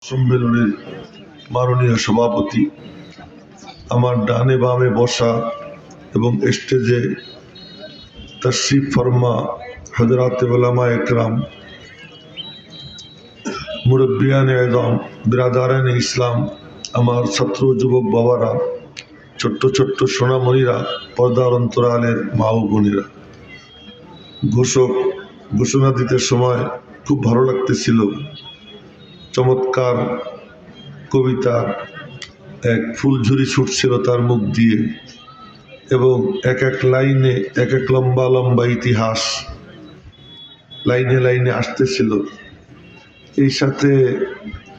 সম্মেলনের মাননীয় সভাপতি, আমার ডানে বামে বসা এবং স্টেজে তশরিফ ফরমা হযরত উলামা একরাম, মুরব্বিয়ান এযম, বিরাদারান ইসলাম, আমার ছাত্র যুবক বাবারা, ছোট্ট ছোট্ট সোনামণিরা, পর্দার অন্তরালের মা ও বোনেরা, ঘোষণা দিতে সময় খুব ভালো লাগতেছিল। চমৎকার কবিতা, এক ফুলঝুরি ছুটছিল তার মুখ দিয়ে এবং এক এক লাইনে এক এক লম্বা লম্বা ইতিহাস লাইনে লাইনে আসতেছিল। এই সাথে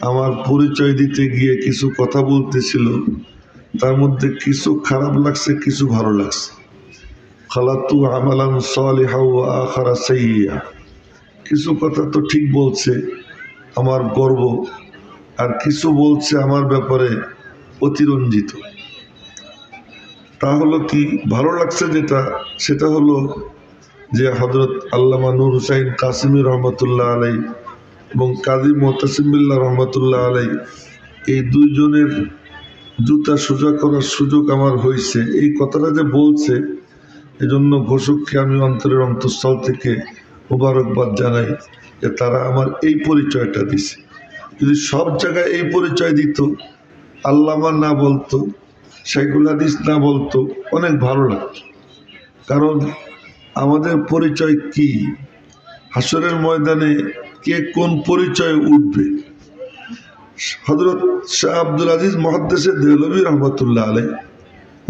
আমার পরিচয় দিতে গিয়ে কিছু কথা বলতেছিল, তার মধ্যে কিছু খারাপ লাগছে, কিছু ভালো লাগছে। খালাতু আমালান সালিহা ওয়া আখারা সাইয়্যা, কিছু কথা তো ঠিক বলছে, আমার গর্ব, আর কিছু বলছে আমার ব্যাপারে অতিরঞ্জিত। তা হলো কি, ভালো লাগছে যেটা, সেটা হলো যে হযরত আল্লামা নূর হুসাইন কাসিমি রহমতুল্লাহ আলাই এবং কাজী মুতাসিম বিল্লাহ রহমতুল্লাহ আলাই, এই দুইজনের জুতা সোজা করার সুযোগ আমার হয়েছে। এই কথাটা যে বলছে, এজন্য ঘোষককে আমি অন্তরের অন্তঃস্থল থেকে মোবারকবাদ জানাই যে তারা আমার এই পরিচয়টা দিছে। যদি সব জায়গায় এই পরিচয় দিত, আল্লামা না বলতো, শাইখুল হাদিস না বলতো, অনেক ভালো লাগতো। কারণ আমাদের পরিচয় কি, হাসরের ময়দানে কে কোন পরিচয়ে উঠবে। হযরত শাহ আব্দুল আজিজ মুহাদ্দিসে দেহলভী রহমতুল্লাহ আলাই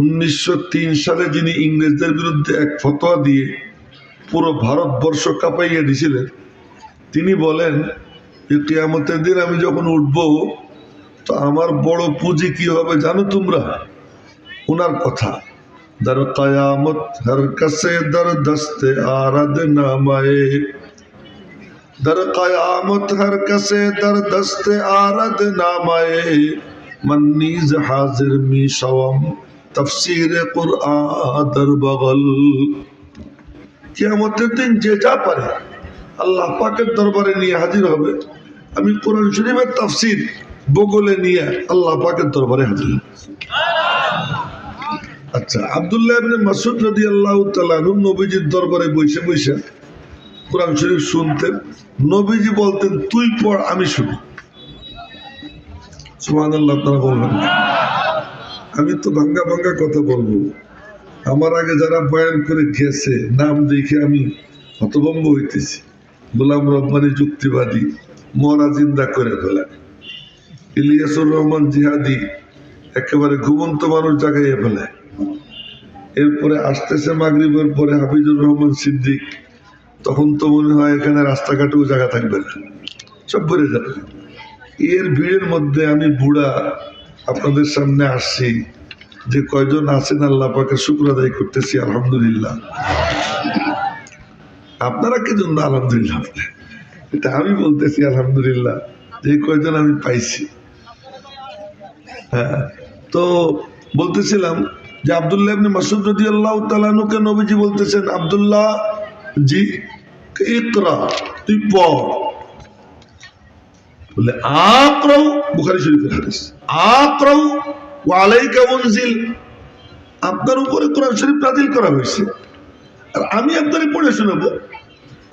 1903 সালে যিনি ইংরেজদের বিরুদ্ধে এক ফতোয়া দিয়ে পুরো ভারতবর্ষ কাঁপাইয়া দিয়েছিলেন, তিনি বলেন যে কিয়ামতের দিন আমি যখন উঠব তো আমার বড় পুঁজি কি হবে জানো তোমরা? ওনার কথা, দর কিয়ামত হর কসে দর দস্তে আরদ নামায়ে, দর কিয়ামত হর কসে দর দস্তে আরদ নামায়ে, মান নিজ হাজির মি শওম তফসির কুরআন দর বগল। কিয়ামতের দিন যে যা পারে আল্লাহ পাকের দরবারে নিয়ে হাজির হবে। আমি কোরআন শরীফের তাফসীর বগলে নিয়ে আল্লাহ পাকের দরবারে হাজির। আচ্ছা, আব্দুল্লাহ ইবনে মাসউদ রাদিয়াল্লাহু তাআলা আনহু নবীজির দরবারে বসে বসে কোরআন শরীফ শুনতেন। নবীজি বলতেন, তুই পড়, আমি শুনি। সুবহানাল্লাহ। আপনারা বলবেন, আমি তো ভাঙ্গা ভাঙ্গা কথা বলবো। আমার আগে যারা বয়ান করে গেছে, নাম দেখে আমি হতভম্ব হইতেছি। গোলাম রব্বানী যুক্তিবাদী, মরা জিন্দা করে ফেলা। ইলিয়াসুর রহমান জিহাদি একেবারে ঘুমন্ত মানুষ জাগাইয়া ফেলায়। এরপরে আসতেছে মাগরিবের পরে হাফিজুর রহমান সিদ্দিক, তখন তো মনে হয় এখানে রাস্তাঘাটেও জায়গা থাকবে না, সব ভরে যাবে। এর ভিড়ের মধ্যে আমি বুড়া আপনাদের সামনে আসছি, যে কয়জন আছেন আল্লাহ পাকের শুকর আদায় করতেছি আলহামদুলিল্লাহ। আপনারা কি জন্য আলহামদুলিল্লাহ? এটা আমি বলতেছি আলহামদুলিল্লাহ, যে কয়জন আমি পাইছি। হ্যাঁ, তো বলতেছিলাম যে আব্দুল্লাহ ইবনে মাসউদ রাদিয়াল্লাহু তাআলা আনহুকে নবীজি বলতেছেন, আব্দুল্লাহ জি ইকরা, তুই পড়। বলে আকরাউ, বুখারী শরীফের হাদিস, আকরাউ ওয়া আলাইকা উনজিল, আপনার উপরে কোরআন শরীফ নাযিল করা হয়েছে, আর আমি আপনারে পড়ে শোনাবো।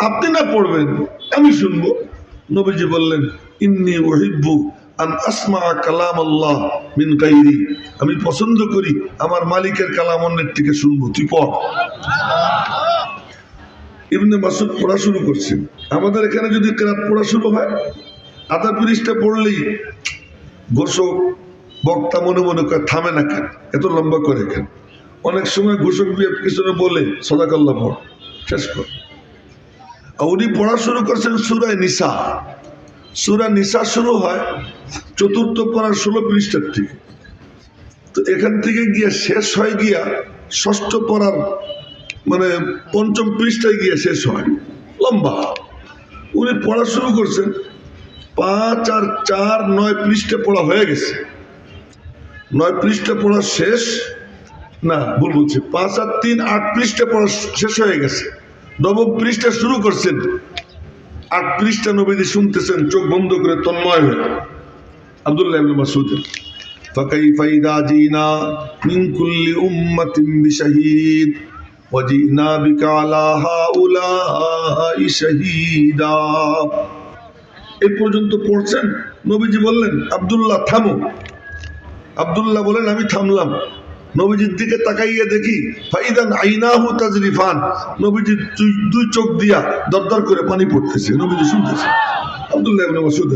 আপনি না পড়বেন, আমি শুনবো। নবীজি বললেন, ইন্নী উহিব্বু আন আসমা কালাম আল্লাহ মিন গায়রি, আমি পছন্দ করি আমার মালিকের কালাম অন্যের থেকে শুনবো, তুই পড়। ইবনে মাসউদ পড়া শুরু করছেন। আমাদের এখানে যদি কেরাত পড়া শুরু হয়, আধা পৃষ্ঠা পড়লেই ঘোষক বক্তা মনে মনে করে থামে না, কেন এত লম্বা করে কেন? অনেক সময় ঘোষক পিছনে বলে সাদাকাল্লাহ পড়, শেষ কর। উনি পড়া শুরু করছেন সূরা নিসা। সূরা নিসা শুরু হয় 4th পারার 16 পৃষ্ঠার থেকে। তো এখান থেকে গিয়ে শেষ হয় গিয়া 6ষ্ঠ পারার মানে 5ম পৃষ্ঠায় গিয়ে শেষ হয়, লম্বা। উনি পড়া শুরু করছেন, 5 আর 4 9 পৃষ্ঠা পড়া হয়ে গেছে। 9 পৃষ্ঠা পড়া শেষ, না ভুল বলছি, 5 আর 3 8 পৃষ্ঠা পড়া শেষ হয়ে গেছে। 9ম পৃষ্ঠা শুরু করছেন, 8 পৃষ্ঠা নবীজি শুনতেছেন চোখ বন্ধ করে তন্ময় হয়ে। আব্দুল্লাহ ইবনে মাসউদ ফাকাইফা ইযা জিনা মিন কুল্লি উম্মাতিন বিশাহীদ ওয়া জিনা বিকা আলা হাউলাই শাহীদা। এই পর্যন্ত পড়ছেন, নবীজি বললেন আব্দুল্লাহ থামো। আব্দুল্লাহ বলেন আমি থামলাম। নবীজির দিকে তাকাইয়া দেখি ফাইদান আইনাহু তাজরিফান, নবীজির দুই চোখ দিয়া দরদর করে পানি পড়তেছে, নবীজি শুনতেছে। আব্দুল্লাহ ইবনে মাসউদ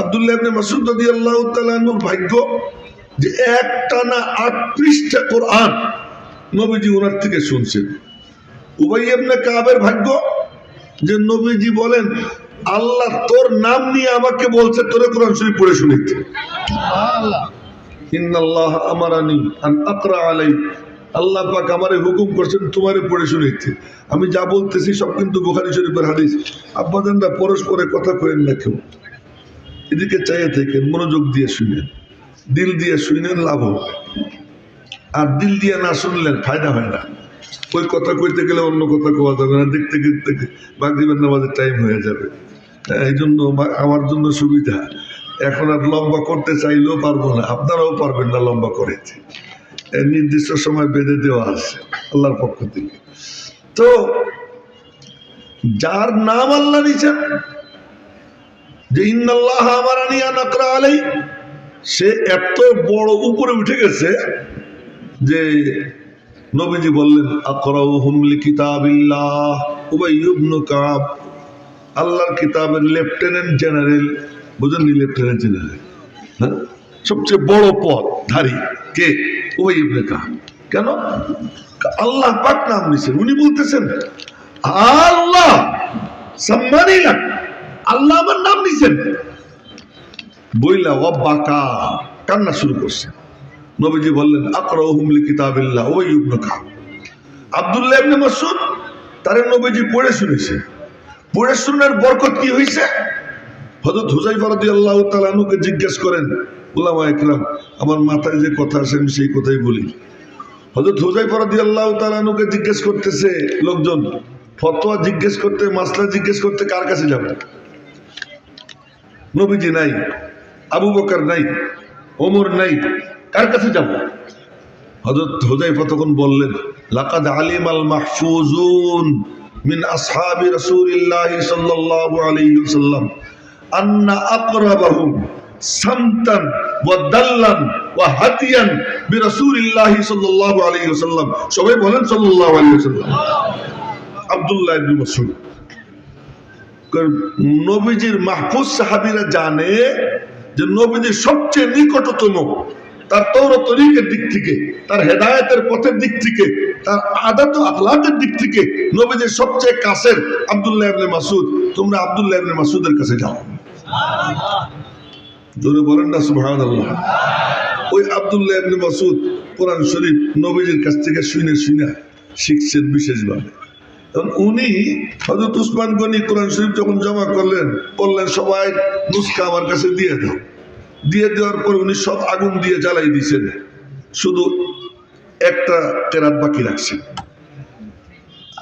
আব্দুল্লাহ ইবনে মাসউদ রাদিয়াল্লাহু তাআলা আনহুর ভাগ্য যে একটানা 8 পৃষ্ঠা কোরআন নবীজি ওনার থেকে শুনছেন। উবাই ইবনে কাবের ভাগ্য যে নবীজি বলেন আল্লাহ তোর নাম নিয়ে আমাকে বলছে তোরে কোরআন শরীফ পড়ে শুনাইতে। সুবহানাল্লাহ। ইন্নাল্লাহ আমারানি আন আকরা আলাইক, আল্লাহ পাক আমারে হুকুম করছেন তোমারে পড়ে শুনাইতে। আমি যা বলতেছি সব কিন্তু বুখারী শরীফের হাদিস। আব্বাজানরা পরস্পরে কথা কইেন না কেউ, এদিকে চাইয়ে থেকে মনোযোগ দিয়ে শুনেন, দিল দিয়ে শুনেন, লাভ হবে। আর দিল দিয়ে না শুনলেন ফায়দা হয় না। ওই কথা কইতে গেলে অন্য কথা কোয়া যাবে না, দেখতে দেখতে মাগরিবের নামাজের টাইম হয়ে যাবে। এই জন্য আমার জন্য সুবিধা, এখন আর লম্বা করতে চাইলেও পারবো না, আপনারাও পারবেন না লম্বা করেছে, নির্দিষ্ট সময় বেঁধে দেওয়া আছে আল্লাহর পক্ষ থেকে। তো যার নাম আল্লাহ নিছেন যে ইন্নাল্লাহ আমারানি আন আকরা আলাই, সে এত বড় উপরে উঠে গেছে যে নবীজি বললেন আকরাউহুম লিকিতাবিল্লাহ উবাই ইবনে কাব, আল্লাহর কিতাবের লেফটেন্যান্ট জেনারেল, বুঝেননি লেফটেন্যান্ট জেনারেল, হ্যাঁ, সবচেয়ে বড় পদ ধারী কে? উবাই ইবনে কাব। কেন? আল্লাহ পাক নাম নিছেন, উনি বলতেছেন আল্লাহ সম্মানী লাগ, আল্লাহ আমার নাম নিছেন বইলা ও বাকা কান্না শুরু করছে। নবীজি বললেন আকরাউহুম লিকিতাবিল্লাহ উবাই ইবনে কাব। আব্দুল্লাহ ইবনে মাসউদ তারে নবীজি পড়ে শুনেছে। পড়ে শোনার বরকত কি হয়েছে? হযরত হুযায়ফা রাদিয়াল্লাহু তাআলা আনহুকে জিজ্ঞেস করেন উলামায়ে কেরাম, আমার মাথায় যে কথা আসে আমি সেই কথাই বলি। হযরত হুযায়ফা রাদিয়াল্লাহু তাআলা আনহুকে জিজ্ঞেস করতেছে লোকজন, ফতোয়া জিজ্ঞেস করতে, মাসলা জিজ্ঞেস করতে কার কাছে যাবে? নবীজি নাই, আবু বকর নাই, ওমর নাই, কার কাছে যাব? হযরত হুযায়ফা তখন বললেন লাকাদ আলিমাল মাহফুজুন মিন আসহাবি রাসূলিল্লাহ সাল্লাল্লাহু আলাইহি ওয়াসাল্লাম আন্না আকরাবাহুম সামতান ওয়া দাল্লান ওয়া হাদিয়ান বিরাসূলিল্লাহ সাল্লাল্লাহু আলাইহি ওয়াসাল্লাম। সবাই বলেন সাল্লাল্লাহু আলাইহি ওয়াসাল্লাম। আব্দুল্লাহ ইবনে মাসউদ নবীজির মাহফুজ সাহাবীরা জানে যে নবীজির সবচেয়ে নিকটতম, তার তৌরাত তরিকের দিক থেকে, তার হেদায়েতের পথের দিক থেকে, তার আদত ও আখলাকের দিক থেকে নবীজির সবচেয়ে কাছের আব্দুল্লাহ ইবনে মাসউদ। তোমরা আব্দুল্লাহ ইবনে মাসউদের কাছে যাও। সুবহানাল্লাহ। জোরে বলেন না সুবহানাল্লাহ। ওই আব্দুল্লাহ ইবনে মাসউদ কোরআন শরীফ নবীজির কাছ থেকে শুনে শুনে শিখছেন বিশেষভাবে। উনি হযরত উসমান গনি কোরআন শরীফ যখন জমা করলেন, বললেন সবাই নুসখা আমার কাছে দিয়ে দাও। দিয়ে দেওয়ার পর উনি সব আগুন দিয়ে জ্বালাই দিয়েছেন, শুধু একটা কেরাত বাকি রাখছেন।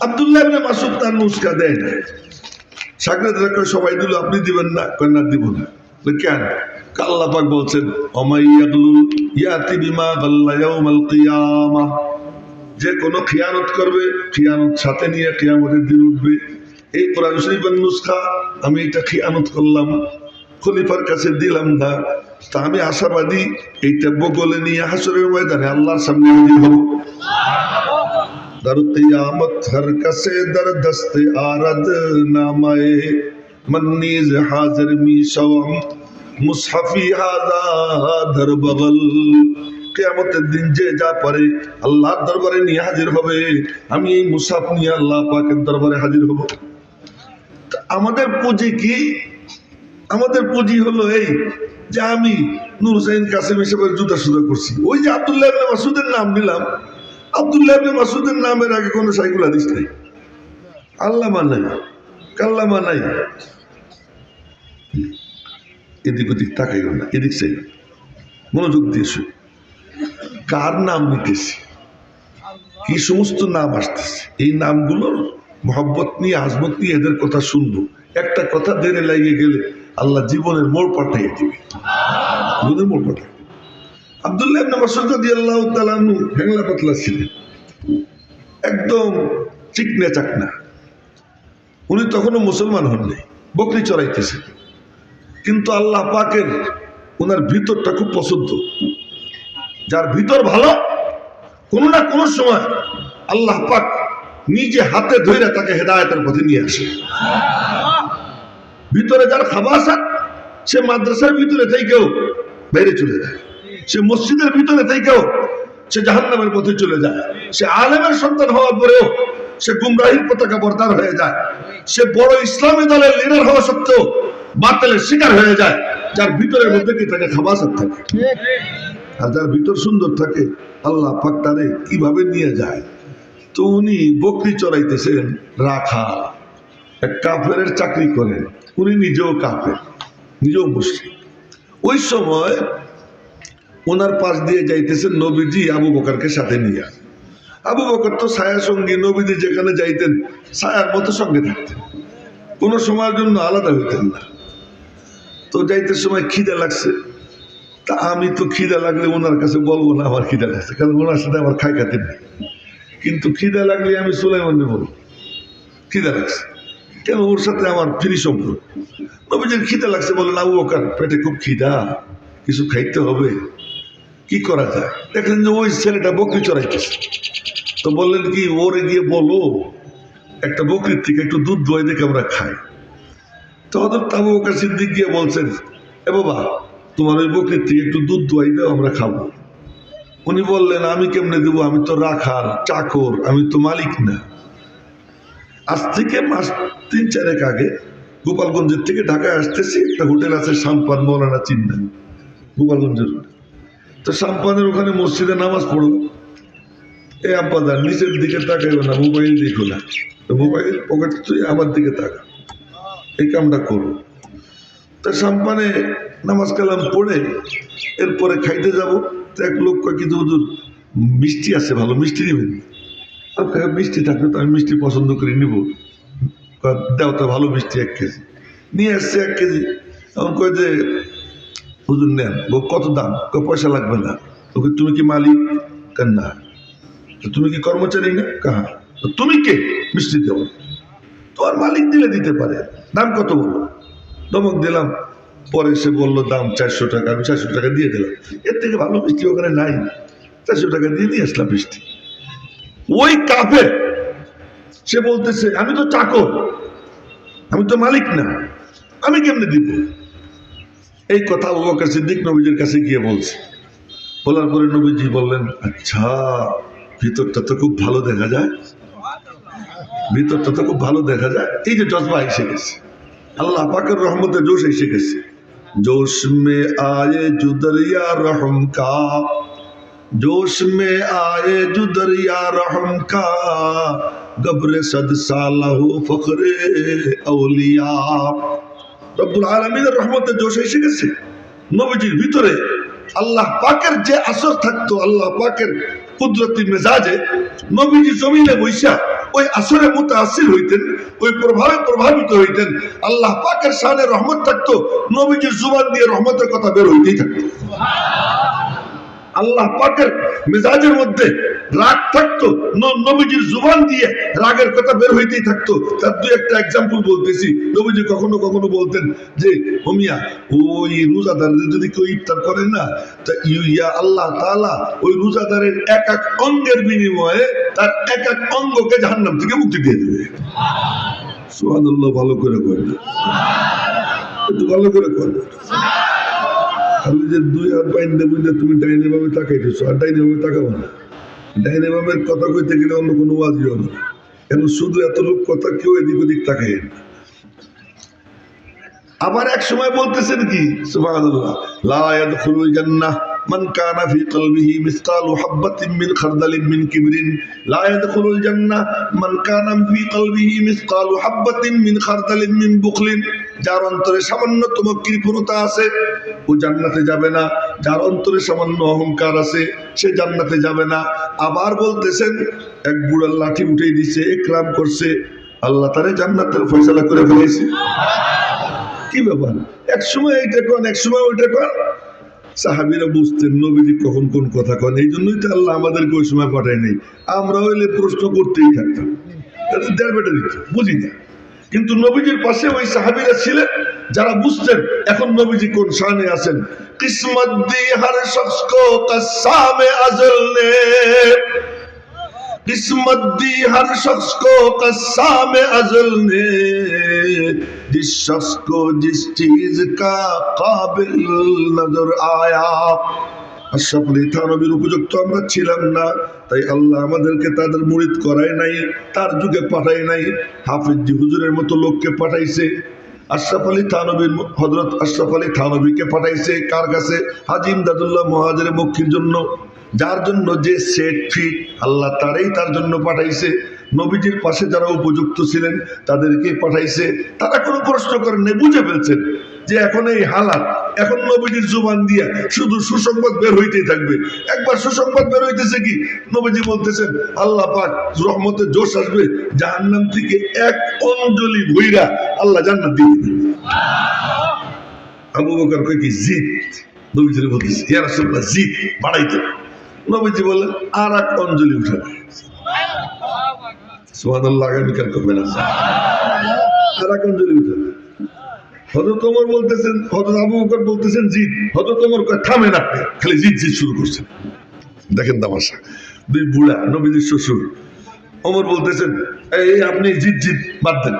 আব্দুল্লাহ ইবনে মাসউদ তার নুসখা দেয় না। সাগরেদরা কয় সবাই দিল, আপনি দিবেন না? কয় না, দিব না। কেন? আল্লাহ পাক বলছেন ওমাইয়াগলুল ইয়াতি বিমা গাল্লা ইয়াউমাল কিয়ামাহ, যে কোনো খিয়ানত করবে খিয়ানত সাথে নিয়ে কিয়ামতের দিন উঠবে। এই কোরআন শরীফের নুসখা আমি এটা খিয়ানত করলাম, খলিফার কাছে দিলাম না, তা আমি আশাবাদী এইটা বগলে নিয়ে হাসরের ময়দানে আল্লাহর সামনে হাজির হব। দার কিয়ামত হর কাছে দর দস্তে আরদ নামায়ে মন্নিজ হাজির মিশাম মুসহাফি হাযা দর বগল। কিয়ামতের দিন যে যা পারে আল্লাহর দরবারে নিয়ে হাজির হবে, আমি এই মুসহাফ নিয়ে আল্লাহ পাকের দরবারে হাজির হব। আমাদের পুঁজি কি? আমাদের পুঁজি হলো এই যে আমি নূর হুসাইন কাসেম হিসেবে জুতা সুদা করছি। ওই যে আব্দুল্লাহ ইবনে মাসউদের নাম নিলাম, আব্দুল্লাহ ইবনে মাসউদের নামের আগে কোনো সাইকুল হাদিস নাই, আল্লামা নাই, কাল্লামা নাই। এদিক ওদিক তাকাইও না, এদিক চাই, মনোযোগ দিয়ে শুই। কার নাম নিতেছি, কি সমস্ত নাম আসতেছে, এই নামগুলোর মহব্বত নিয়ে, আজমত নিয়ে এদের কথা শুনবো। একটা কথা দেরে লাগিয়ে গেলে আল্লাহ জীবনের মোড় পাঠিয়ে দিবে, জীবনের মোড় পাঠিয়ে। আব্দুল্লাহ ইবনে মাসউদ রাদিয়াল্লাহু তাআলা আনহু হ্যাংলা পাতলা ছিলেন, একদম চিকনা চাকনা। উনি তখনও মুসলমান হননি, বকরি চড়াইতেছে, কিন্তু আল্লাহ পাকের ওনার ভিতরটা খুব পছন্দ। যার ভিতর ভালো, কোনো না কোনো সময় আল্লাহ পাক নিজে হাতে ধরে তাকে হেদায়েতের পথে নিয়ে আসে। ভিতরে যার খাবাসাত, সে মাদ্রাসার ভিতরে থেকেও বাইরে চলে যায়, সে মসজিদের ভিতরে থেকেও সে জাহান্নামের পথে চলে যায়, সে আলেমের সন্তান হওয়ার পরেও সে গুমরাহির পতাকা বর্তার হয়ে যায়, সে বড় ইসলামী দলের লিডার হওয়া সত্ত্বেও বাতিলের শিকার হয়ে যায়। যার ভিতরের মধ্যে কি থাকে? খাবাসাত থাকে। আর যার ভিতর সুন্দর থাকে, আল্লাহ পাক তারে কিভাবে নিয়ে যায়। তো উনি বকরি চড়াইতেছেন, রাখা এক কাফেরের চাকরি করেন, উনি নিজেও কাফের, নিজেও মুশরিক। ওই সময় ওনার পাশ দিয়ে যাইতেছেন নবীজি আবু বকরকে সাথে নিয়ে। আবু বকর তো ছায়া সঙ্গী, নবীজি যেখানে যাইতেন ছায়ার মতো সঙ্গে থাকতেন, কোনো সময়ের জন্য আলাদা হইতেন না। তো যাইতে সময় খিদে লাগছে, তা আমি তো খিদে লাগলে ওনার কাছে বলবো না আমার খিদে লাগছে, কারণ ওনার সাথে আমার খাই খাতে নেই। কিন্তু খিদে লাগলে আমি সুলাইমানকে বলবো খিদে লাগছে, কেন ওর সাথে আমার ফ্রি সম্পর্ক। নবীজির খিদে লাগছে, বলেন আবু বকর পেটে খুব খিদা, কিছু খাইতে হবে, কি করা যায়? দেখলেন যে ওই ছেলেটা বকরি চড়াইতেছে, তো বললেন কি ওরে গিয়ে বলো একটা বকরির থেকে একটু দুধ দোয়াই দেখে আমরা খাই। তো হযরত আবু বকর সিদ্দিক গিয়ে বলছেন, এ বাবা তোমার ওই বকরির থেকে একটু দুধ দোয়াই দাও, আমরা খাবো। উনি বললেন আমি কেমনে দেবো, আমি তো রাখাল চাকর, আমি তো মালিক না। আজ থেকে মাস 3-4 আগে গোপালগঞ্জের থেকে ঢাকায় আসতেছি, একটা হোটেল আছে সাম্পান, মৌলানা চিন্তান, গোপালগঞ্জের। তো সাম্পানের ওখানে মসজিদে নামাজ পড়ো, এই আব্বাদার নিচের দিকে তাকাইবে না, মোবাইল দেখো না, মোবাইল পকেট তুই আমার দিকে তাকা, এই কামটা করো। তা সাম্পানে নামাজ কালাম পড়ে এরপরে খাইতে যাব। তো এক লোক কয় কি হুজুর মিষ্টি আছে, ভালো মিষ্টি নেবেন? মিষ্টি থাকলে তো আমি মিষ্টি পছন্দ করি, নিব, দেও তো ভালো মিষ্টি 1 কেজি। নিয়ে আসছে 1 কেজি। এখন কয় যে হুজুর নেন, কত দাম? পয়সা লাগবে না। ওকে তুমি কি মালিক? কেন না। তুমি কি কর্মচারী? না। কাহা? তুমি কে মিষ্টি দেব? তোমার মালিক দিলে দিতে পারে, দাম কত বলো? ধমক দিলাম। পরে সে বললো দাম 400 টাকা। আমি 400 টাকা দিয়ে দিলাম, এর থেকে ভালো মিষ্টি ওখানে নাই। 400 টাকা দিয়ে নিয়ে আসলাম মিষ্টি। ওই কাফের সে বলতেছে আমি তো চাকর, আমি তো মালিক না, আমি কেমনে দিব? এই কথা আবু বকর সিদ্দিক নবীজির কাছে গিয়ে বলছে। বলার পরে নবীজি বললেন, আচ্ছা ভিতরটা তো খুব ভালো দেখা যায়, ভিতরটা তো খুব ভালো দেখা যায়। এই যে জজবা এসে গেছে, আল্লাহ পাকের রহমতে জোশ এসে গেছে। जोश में आए जो दरिया रहम का, जोश में आए जो दरिया रहम का, गब्र सद साला हो फखरे औलिया। রব্বুল আলামিনের রহমতে জোশ এসে গেছে। নবীজির ভিতরে আল্লাহ পাকের যে আসর থাকতো, আল্লাহ পাকের কুদরতি মেজাজে নবীজি জমিনে বৈশা ওই আসরে মুতাআসসির হইতেন, ওই প্রভাবে প্রভাবিত হইতেন। আল্লাহ পাকের শানে রহমত থাকতো, নবীজির জুবান দিয়ে রহমতের কথা বের হইতেই থাকতো। আল্লাহ পাকের মেজাজের মধ্যে রাগ থাকতো, নবীজির জুবান দিয়ে রাগের কথা বের হইতেই থাকতো। তার 2-1টা এক্সাম্পল বলতেছি। নবীজি কখনো কখনো বলতেন যে হোমিয়া ওই রোজাদারদের যদি কেউ ইফতার করে না, তা ইয়া আল্লাহ তাআলা ওই রোজাদারের এক এক অঙ্গের বিনিময়ে তার এক এক অঙ্গকে জাহান্নাম থেকে মুক্তি দিয়ে দেবে। সুবহানাল্লাহ, ভালো করে করবে, একটু ভালো করে করবে। আমি যে 2 হাত বাইন দেবো, তুমি ডাইনে বামে তাকাইতেছো, আর ডাইনে বামে তাকাবো না। ডাইনে বামের কথা কইতে গেলে অন্য কোনো ওয়াজই হবে না, এখন শুধু এত লোক কথা কেউ এদিক ওদিক তাকাই না। আবার এক সময় বলতেছেন কি সুবহানাল্লাহ, লা ইয়াদখুলুল জান্নাহ মান কানা ফি কলবিহি মিসকালু হাববাতিন মিন খারদালিন মিন কিবরিন, লা ইয়াদখুলুল জান্নাহ মান কানা ফি কলবিহি মিসকালু হাববাতিন মিন খারদালিন মিন বুখলিন। যার অন্তরে সামান্যতম কৃপণতা আছে ও জান্নাতে যাবে না, যার অন্তরে সামান্য অহংকার আছে সে জান্নাতে যাবে না। আবার বলতেছেন এক বুড়ার লাঠি উঠেই দিছে, একরাম করছে, আল্লাহ তারে জান্নাতের ফয়সালা করে ফেলেছে। কি ব্যাপার, এক সময় এইটা কন, এক সময় ওইটা কন। সাহাবীরা বুঝতেন নবীজি কখন কোন কথা কন, এই জন্যই তো আল্লাহ আমাদেরকে ওই সময় পাঠায় নাই। আমরা হইলে প্রশ্ন করতেই থাকতাম, দেড় বেটা দিত, বুঝি না। কিন্তু নবীজির পাশে ওই সাহাবীরা ছিলেন যারা বুঝতেন এখন নবীজি কোন শানে আছেন। কিসমত দি হর শখস কো কসামে আজল নে, किस्मत दी हर शख्स को कस्साम अज़ल ने, जिस शख्स को जिस चीज का काबिल नजर आया। আশরাফ আলী থানবীর উপযুক্ত আমরা ছিলাম না, তাই আল্লাহ আমাদেরকে তাদের মুরিদ করায় নাই, তার যুগে পাঠায় নাই। হাফিজি হুজুরের মতো লোককে পাঠাইছে। আশরাফ আলী থানবীর হযরত আশরাফ আলী থানবীকে পাঠাইছে কার কাছে? হাজী ইমদাদুল্লাহ মুহাজির মক্কির জন্য, যার জন্য যে সেট ফিট আল্লাহ তারই তার জন্য পাঠাইছে। নবীজির পাশে যারা উপযুক্ত ছিলেন তাদেরকে পাঠাইছে। তারা কোনো প্রশ্ন করেন নাই, বুঝে ফেলছেন যে এখন এই হালাত, এখন নবীজির জুবান দিয়া শুধু সুসংবাদ বের হইতেই থাকবে। একবার সুসংবাদ বের হইতেছে কি, নবীজি বলতেছেন আল্লাহ পাক রহমতের জোশ আসবে, জাহান্নাম থেকে এক অঞ্জলি ভইরা আল্লাহ জান্নাত দিয়ে দিবেন। আবু বকর কয় কি জিদ, নবীজির বলতেছে ইয়া রাসূলুল্লাহ জিদ বাড়াইতে। নবীজি বললেন আর এক অঞ্জলি উঠাবে। সুবহানাল্লাহ, আগামীকাল করবেন আর এক অঞ্জলি উঠাবে। হযরত ওমর বলতেছেন, হযরত আবু বকর বলতেছেন জিদ, হযরত ওমর কয় থামেন আপনি, খালি জিদ জিদ শুরু করছেন। দেখেন তামাশা, দুই বুড়া নবীজির শ্বশুর। ওমর বলতেছেন এই আপনি জিদ জিদ বাদ দেন।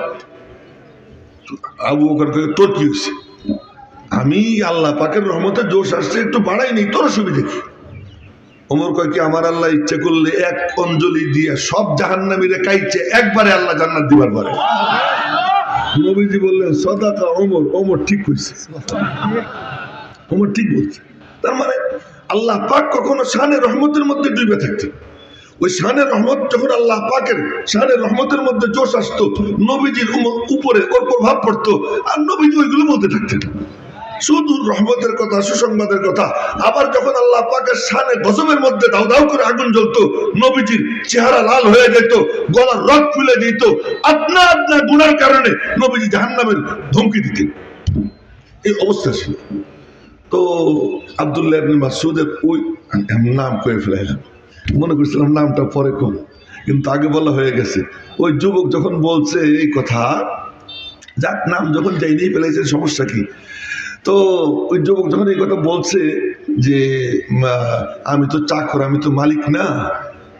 আবু বকর কয় তোর কি হয়েছে? আমি আল্লাহ পাকের রহমতে জোশ আসছে একটু বাড়াই নেই, তোর অসুবিধা কি? ওমর কয় কি আমার আল্লাহ ইচ্ছে করলে এক অঞ্জলি দিয়ে সব জাহান্নামীরে কাইছে একবারে আল্লাহ জান্নাত দিবার পারে। নবীজি বললেন সাদাকা ওমর, ওমর ঠিক কইছে, ওমর ঠিক বলছে। তার মানে আল্লাহ পাক কখনো শানে রহমতের মধ্যে ডুবে থাকতেন। ওই শানে রহমত যখন আল্লাহ পাকের শানে রহমতের মধ্যে জোশ আসতো, নবীজির উপরে ওর প্রভাব পড়তো, আর নবীজি ওইগুলো বলতে থাকতেন শুধু রহমতের কথা, সুসংবাদের কথা। আবার যখন আল্লাহ পাকের শানে গজবের মধ্যে দাউ দাউ করে আগুন জ্বলতো, নবীজির চেহারা লাল হয়ে যেত, গলার রগ ফুলে যেত, আপনা আপনা গুনার কারণে নবীজি জাহান্নামের ধমকি দিতেন। এই অবস্থা ছিল। তো আব্দুল্লাহ ইবনে মাসউদের ওই নাম করে ফেলাইলাম, মনে করছিলাম নামটা পরে কম, কিন্তু আগে বলা হয়ে গেছে। ওই যুবক যখন বলছে এই কথা, যার নাম যখন যাই নিয়ে ফেলেছে সমস্যা কি, তো ওই যুবক যখন এই কথা বলছে যে আমি তো চাকর, আমি তো মালিক না,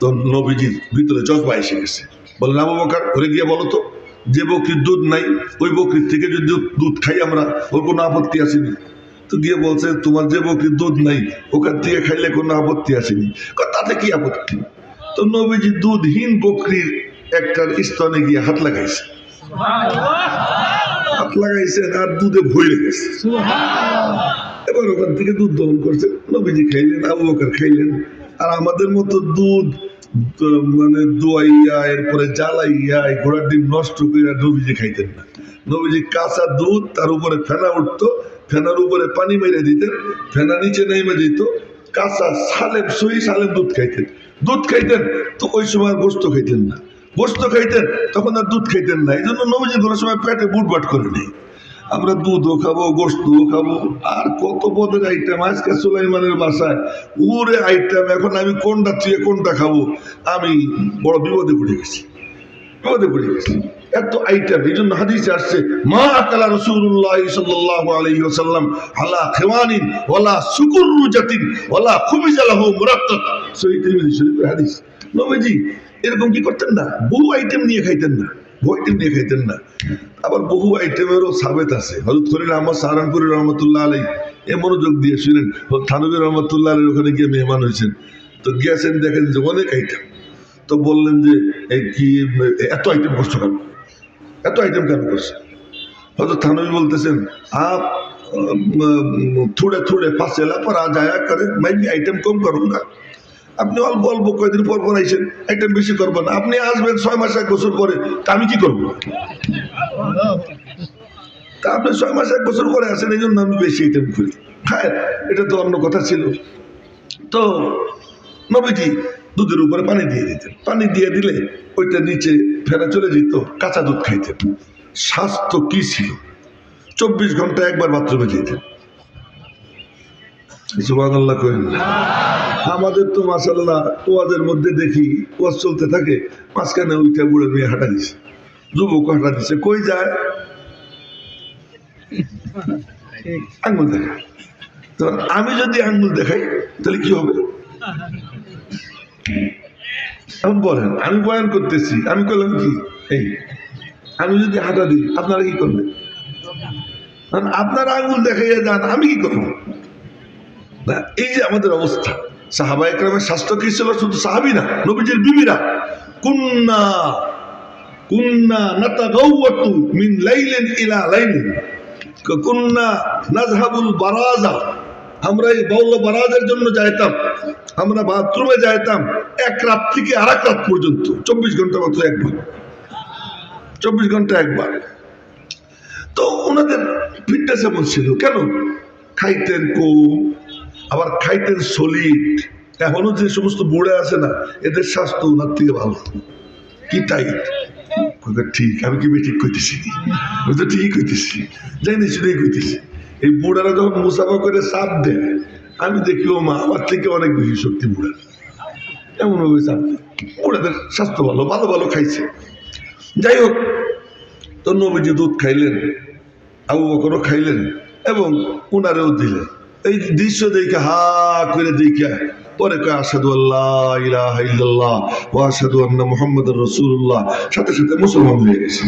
তো নবীজির ভিতরে জজবা এসে গেছে। বলেন আবু বকর ঘরে গিয়ে বলো তো, যে বকরির দুধ নাই ওই বকরির থেকে যদি দুধ খাই আমরা, ওর কোনো আপত্তি আসেনি? তো গিয়ে বলছে তোমার যে বকরির দুধ নাই ওখান থেকে খাইলে কোনো আপত্তি আসেনি। তাতে কি আপত্তি? তো নবীজি দুধহীন বকরির একটার স্তনে গিয়ে হাত লাগাইছে, হাত লাগাইছেন আর দুধে ভরে গেছে। এবার ওখান থেকে দুধ দহন করছে, নবীজি খাইলেন, আবু বকর খাইলেন। আর আমাদের মতো দুধ মানে দোয়াইয়া এরপরে জ্বালাইয়া ঘোড়ার ডিম নষ্ট করে নবীজি খাইতেন না। নবীজি কাঁচা দুধ, তার উপরে ফেনা উঠতো, ফেনার উপরে পানি মেরে দিতেন, ফেনা নিচে নেমে দিত, কাঁচা সালেম সহি সালেম দুধ খাইতেন। দুধ খাইতেন তো ওই সময় গোস্ত খাইতেন না, গোস্ত খাইতেন তখন আর দুধ খাইতেন না। এই জন্য নবীজি কোনো সময় পেটে বুটবাট করে নেই। আমরা দুধও খাবো, গোস্তও খাবো, আর কত পদের আইটেম। আজকে সুলাইমানের বাসায় ওরে আইটেম, এখন আমি কোনটা থেকে কোনটা খাবো, আমি বড় বিপদে পড়ে গেছি, বিপদে পড়ে গেছি, এত আইটেম। এই জন্য হাদিসে আসছে মা আকালা রাসূলুল্লাহ সাল্লাল্লাহু আলাইহি ওয়াসাল্লাম আলা খিওয়ানিন ওয়ালা সুকুররুজাতিন ওয়ালা খুমিজা লাহু মুরাক্কাক, সহিহ তিরমিজি শরীফের হাদিস। নবীজি এরকম কি করতেন না, বহু আইটেম নিয়ে খাইতেন না, বহু আইটেম নিয়ে খাইতেন না। আবার বহু আইটেমেরও সাবেত আছে। হযরত খলিল আহমদ সাহারানপুরি রহমতুল্লাহ আলাইহি এ মনোযোগ দিয়ে শুনেন, থানবী রহমতুল্লাহ আলাইহির ওখানে গিয়ে মেহমান হয়েছেন, তো গিয়েছেন দেখেন যে অনেক আইটেম। তো বললেন যে কি এত আইটেম করছো কেন, এত আইটেম কেন করছে? হয়তো থানবী বলতেছেন আপ থোড়ে থোড়ে ফাসেলা পর আ যায়া করে, मैं भी আইটেম কম করুঙ্গা। আপনি অল্প অল্প কয়েকদিন পর পর আইসেন, আইটেম বেশি করবেন। আপনি আসবেন 6 মাস 1 বছর পরে, তা আমি কি করবো? তা আপনি 6 মাস 1 বছর পরে আসেন, এই জন্য আমি বেশি আইটেম করি। হ্যাঁ, এটা তো অন্য কথা ছিল। তো নবীজি দুধের উপরে পানি দিয়ে দিতেন, পানি দিয়ে দিলে ওইটা নিচে ফেরা চলে যেত, কাঁচা দুধ খাইতেন। স্বাস্থ্য কি ছিল, 24 ঘন্টা একবার বাথরুমে যেতেন। সুবহানাল্লাহ কইন। আমাদের তো মাশাআল্লাহ ওয়াজের মধ্যে দেখি ওয়াজ চলতে থাকে, মাঝখানে উঠে বুড়ে মেয়ে হাঁটা দিছে, যুবক হাঁটা দিছে, কই যায় আঙ্গুল দেখায়। তো আমি যদি আঙ্গুল দেখাই তাহলে কি হবে? এখন বলেন, আমি বয়ান করতেছি, আমি করলাম কি? এই আমি যদি হাঁটা দিই আপনারা কি করবেন? আপনারা আঙ্গুল দেখাইয়া যান, আমি কি করবো? না, এই যে আমাদের অবস্থা। সাহাবা একরামের স্বাস্থ্য কি ছিল? শুধু সাহাবি না, নবীজির বিবিরা কুন্না কুন্না নাতাগাওয়াতু মিন লাইলিন ইলা লাইলিন, কুন্না নাযহাবুল বারাজা, আমরা এই বাউল বারাজের জন্য যাইতাম, আমরা বাথরুমে যাইতাম এক রাত থেকে আরেক রাত পর্যন্ত, 24 ঘন্টা মাত্র একবার, 24 ঘন্টা একবার। তো ওনাদের ফিটনেস এমন ছিল কেন? খাইতেন কম, আবার খাইতেন সলিড। এখনো যে সমস্ত বুড়ে আছে না, এদের স্বাস্থ্য ওনার থেকে ভালো। কি টাইট, ঠিক আমি কি ঠিক কইতেছি? আমি তো ঠিকই কইতেছি, জানি শুনেই কইতেছি। এই বুড়ারা যখন মুসাফা করে চাপ দেয়, আমি দেখি ও মা, আমার থেকে অনেক বেশি শক্তি বুড়া, এমন ভাবে চাপ দেয়। বুড়াদের স্বাস্থ্য ভালো, ভালো ভালো খাইছে। যাই হোক, তো নবীজি দুধ খাইলেন, আবু বকরও খাইলেন এবং ওনারেও দিলেন। এই দৃশ্য দেখে হা করে দেখে পরে কয় আশহাদু আল্লাহ ইলাহা ইল্লাল্লাহ ওয়া আশহাদু আন্না মুহাম্মাদুর রাসূলুল্লাহ, সাথে সাথে মুসলমান হয়ে গেছেন।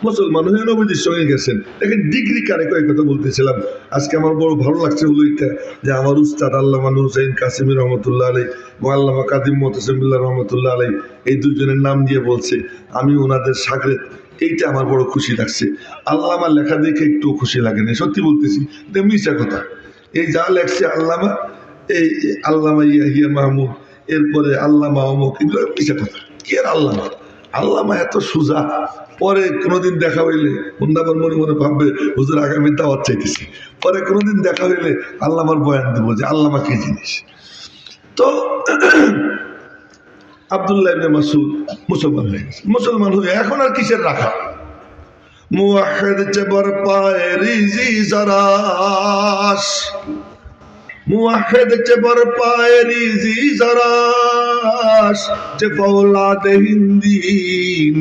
মুসলমান হয়ে নবীজির সঙ্গে গেছেন। দেখেন ডিগ্রি কারে কয় কথা বলতেছিলাম। আজকে আমার বড় ভালো লাগছে হলো এটা, যে আমার উস্তাদ আল্লামা নূর হুসাইন কাসেমী রহমতুল্লাহ আলাইহি ও আল্লামা কাদিম মুতাসিম বিল্লাহ রহমতুল্লাহ আলাইহি, এই দুইজনের নাম দিয়ে বলছে আমি ওনাদের শাগরেদ। এইটা আমার বড় খুশি লাগছে। আল্লামা লেখা দেখে একটু খুশি লাগে না, সত্যি বলতেছি, এটা মিশা কথা। এই যা লেখছে আল্লামা, এই আল্লামা ইয়াহিয়া মাহমুদ, এরপরে আল্লামা অমুক, এগুলো মিশা কথা। কি আর আল্লামা, আল্লামা এত সোজা। পরে কোনোদিন দেখা হইলে মুন্দাবার মনে মনে ভাববে হুজুর আগামী দাওয়াত চাইতেছি। পরে কোনোদিন দেখা হইলে আল্লামার বয়ান দেবো যে আল্লামা কি জিনিস। তো আব্দুল্লাহ ইবনে মাসউদ মুসলমান হয়ে গেছে। মুসলমান হয়ে এখন আর কিসের রাখা? মুওয়াহহিদ চেবর পায়ে রিজি জরাস, মুওয়াহহিদ চেবর পায়ে রিজি জরাস, যে ফৌলাদ হিন্দি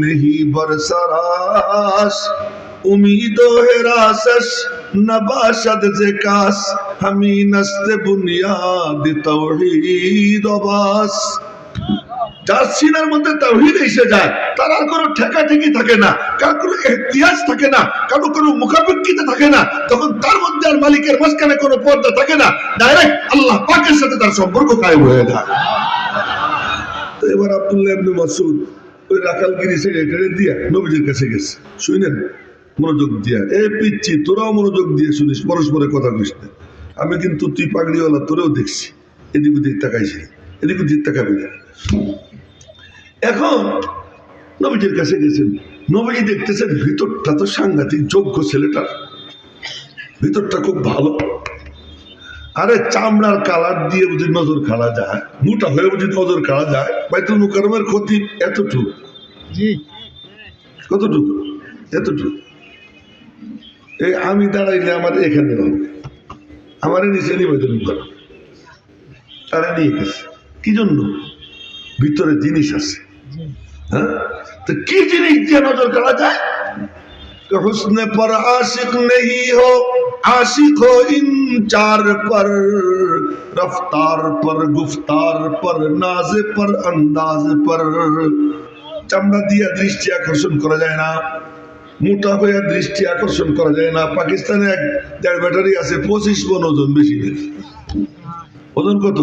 नहीं बरसरास, उम्मीदो है रासस नबाशद से कास, हमी नस्त बुनियाद तौहीद बास। যার সিনার মধ্যে তাওহীদ এসে যায়, তার আর কোনো ঠেকা ঠেকি থাকে না, কার কোনো ইতিহাস থাকে না, কারো কোনো মুখাপেক্ষিতে থাকে না। তখন তার মধ্যে আর মালিকের মাঝখানে কোনো পর্দা থাকে না, ডাইরেক্ট আল্লাহ পাকের সাথে তার সম্পর্ক কায়েম হয়ে যায়। তো এবার আব্দুল্লাহ ইবনে মাসউদ ওই রাখালগিরি সেক্রেটারি দিয়া নবীজির কাছে গেছে। শুনেন মনোযোগ দিয়া, এ পিচ্ছি তোরাও মনোযোগ দিয়ে শুনিস, পরস্পরের কথা কইস না। আমি কিন্তু তুই পাগড়িওয়ালা, তোরেও দেখছি এদিক ওদিক তাকাইছি, এদিক ওদিক তাকাবি না। এখন নবীজির কাছে গেছেন, নবীজি দেখতেছেন ভিতরটা তো সাংঘাতিক, যোগ্য ছেলেটার ভিতরটা খুব ভালো। আরে চামড়ার কালার দিয়ে বুঝি নজর কাড়া যায়, মোটা হয়ে বুঝি নজর কাড়া যায়। বাইতুল মুকাররমের ক্ষতি এতটুকু, কতটুকু? এতটুকু। এই আমি দাঁড়াইলে আমার এখানে হবে, আমার নিচে নিয়ে বাইতুল মুকাররম, তারা নিয়ে গেছে। কি জন্য? ভিতরে জিনিস আছে। হ্যাঁ, তো কি জিনিস দিয়ে নজর কাড়া যায়? হুসনে পর আশিক নেহি হো, आशिक हो इन चार पर, रफ्तार पर, गुफ्तार पर, नाज पर, अंदाज पर। চামড়া দিয়ে দৃষ্টি আকর্ষণ করা যায় না, মোটা হয়ে দৃষ্টি আকর্ষণ করা যায় না। পাকিস্তানে এক দেড় ব্যাটারি আছে, 25 মণ ওজন, বেশি নেই। ওজন কত?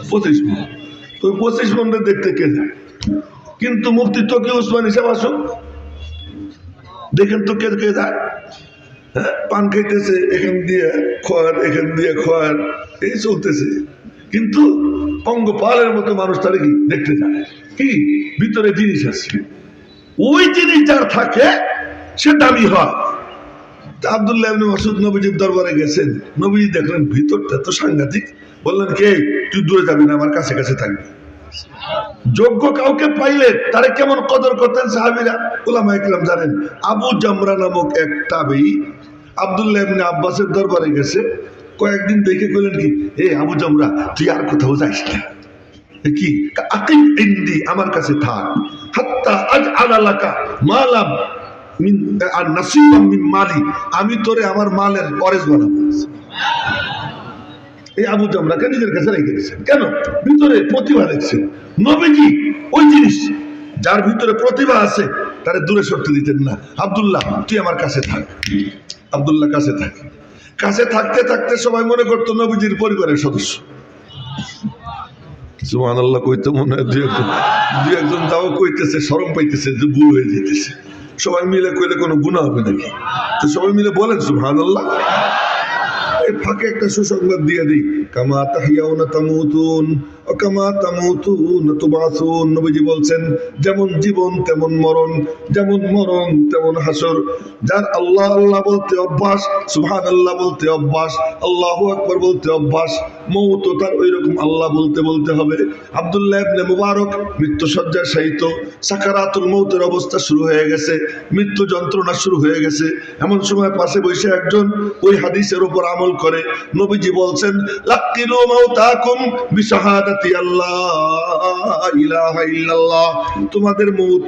25 মণ। তো 25 মণটা দেখতে কে যায়? কিন্তু মুফতি তকি উসমানী সাহেব আসুন, দেখেন তো কে কে যায়। পান খাইতেছে, এখান দিয়ে খোয়ার, এখান দিয়ে খোয়ার, এই চলতেছে। কিন্তু পঙ্গপালের মতো মানুষ তারা কি দেখতে যায়? কি ভিতরে জিনিস আছে, ওই জিনিস যার থাকে সে দামি হয়। আব্দুল্লাহ ইবনে মাসউদ নবীজির দরবারে গেছেন, নবীজি দেখলেন ভিতরটা তো সাংঘাতিক। বললেন কে, তুই দূরে যাবি না, আমার কাছে কাছে থাকবি। যোগ্য কাউকে পাইলে তারে কেমন কদর করতেন সাহাবীরা, উলামায়ে কেরাম জানেন। আবু জামরা নামক এক তাবেঈ আব্দুল্লাহ ইবনে আব্বাসের দরবারে গেছে। কয়েকদিন দেখে কইলেন কি, এ আবু জামরা, তুই আর কোথাও যাইস না। কি? আকিম ইনদি, আমার কাছে থাক, হাত্তা আজআলা লাকা মালাম মিন নাসিবাম মিন মালি, আমি তোরে আমার মালের ওয়ারিস বানাবো। এই আবু জামরাকে নিজের কাছে রেখে দিয়েছেন। কেন? ভিতরে প্রতিভা দেখছেন। নবীজি ওই জিনিস, যার ভিতরে প্রতিভা আছে তারে দূরে সরতে দিতেন না। আব্দুল্লাহ, তুই আমার কাছে থাক। আব্দুল্লাহ কাছে থাক। কাছে থাকতে থাকতে সবাই মনে করতো নবীজির পরিবারের সদস্য। সুবহানাল্লাহ কইতে মনে হয় দুই একজন তাও কইতেছে, শরম পাইতেছে যে ভুল হয়ে যেতেছে। সবাই মিলে কইলে কোনো গুনাহ হবে নাকি? তো সবাই মিলে বলেন সুবহানাল্লাহ। এই ফাঁকে একটা সুসংবাদ দিয়ে দিই, কামা তাহিয়াউনা তামুতুন ও কামা তামুতুনা তুবাসুন। নবীজি বলছেন, যেমন জীবন তেমন মরণ, যেমন মরণ তেমন হাসর। যার আল্লাহ আল্লাহ বলতে অভ্যাস, সুবহানাল্লাহ বলতে অভ্যাস, আল্লাহু আকবার বলতে অভ্যাস, মৌত তার ওই রকম আল্লাহ বলতে বলতে হবে। আব্দুল্লাহ ইবনে মুবারক মৃত্যুসজ্জায় শায়িত, সাকারাতুল মৌতের অবস্থা শুরু হয়ে গেছে, মৃত্যু যন্ত্রণা শুরু হয়ে গেছে। এমন সময় পাশে বসে একজন ওই হাদিসের উপর আমল করে। নবীজি বলছেন, লাকিনু মাউতাকুম বিশাহাদাতি আল্লাহ ইলাহা ইল্লাল্লাহ। তোমাদের মউত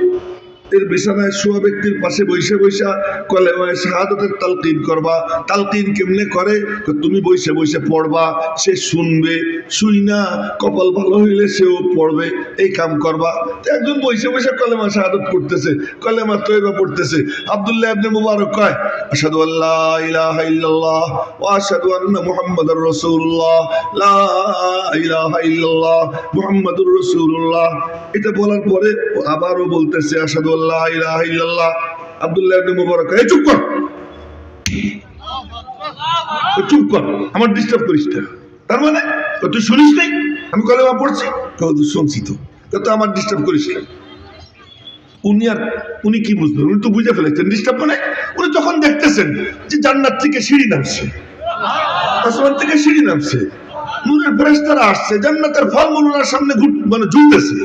এর বিছানায় শোয়া ব্যক্তির পাশে বসে বসে কলেমায়ে শাহাদাতের তালকিন করবা। তালকিন কেমনে করে? তুমি বসে বসে পড়বা, সে শুনবে, শুই না কপাল ভালো হইলে সেও পড়বে, এই কাম করবা। একজন বসে বসে কলেমা শাহাদাত পড়তেছে, কলেমা তয়বা পড়তেছে। আব্দুল্লাহ ইবনে মুবারক কয়, আশহাদু আল্লা ইলাহা ইল্লাল্লাহ ওয়া আশহাদু আন্না মুহাম্মাদার রাসূলুল্লাহ, লা ইলাহা ইল্লাল্লাহ মুহাম্মাদুর রাসূলুল্লাহ। এটা বলার পরে আবারও বলতেছে, আশহাদু আল্লা ইলাহা ইল্লাল্লাহ। আব্দুল্লাহ ইবনে মুবারক, এই চুপ কর, চুপ কর, আমার ডিস্টার্ব করিস না। তার মানে তুই শুনিস নাই আমি কলেমা পড়ছি? শুনছি তো, আমার ডিস্টার্ব করিস না। উনি কি বুঝলেন? উনি তো বুঝে ফেলেছেন ডিস্টার্ব মানে উনি যখন দেখতেছেন যে জান্নাত থেকে সিঁড়ি নামছে, আসমান থেকে সিঁড়ি নামছে, নূরের ফেরেশতারা আসছে, জান্নাতের ফলমূল ওনার সামনে মানে ঝুলতেছে,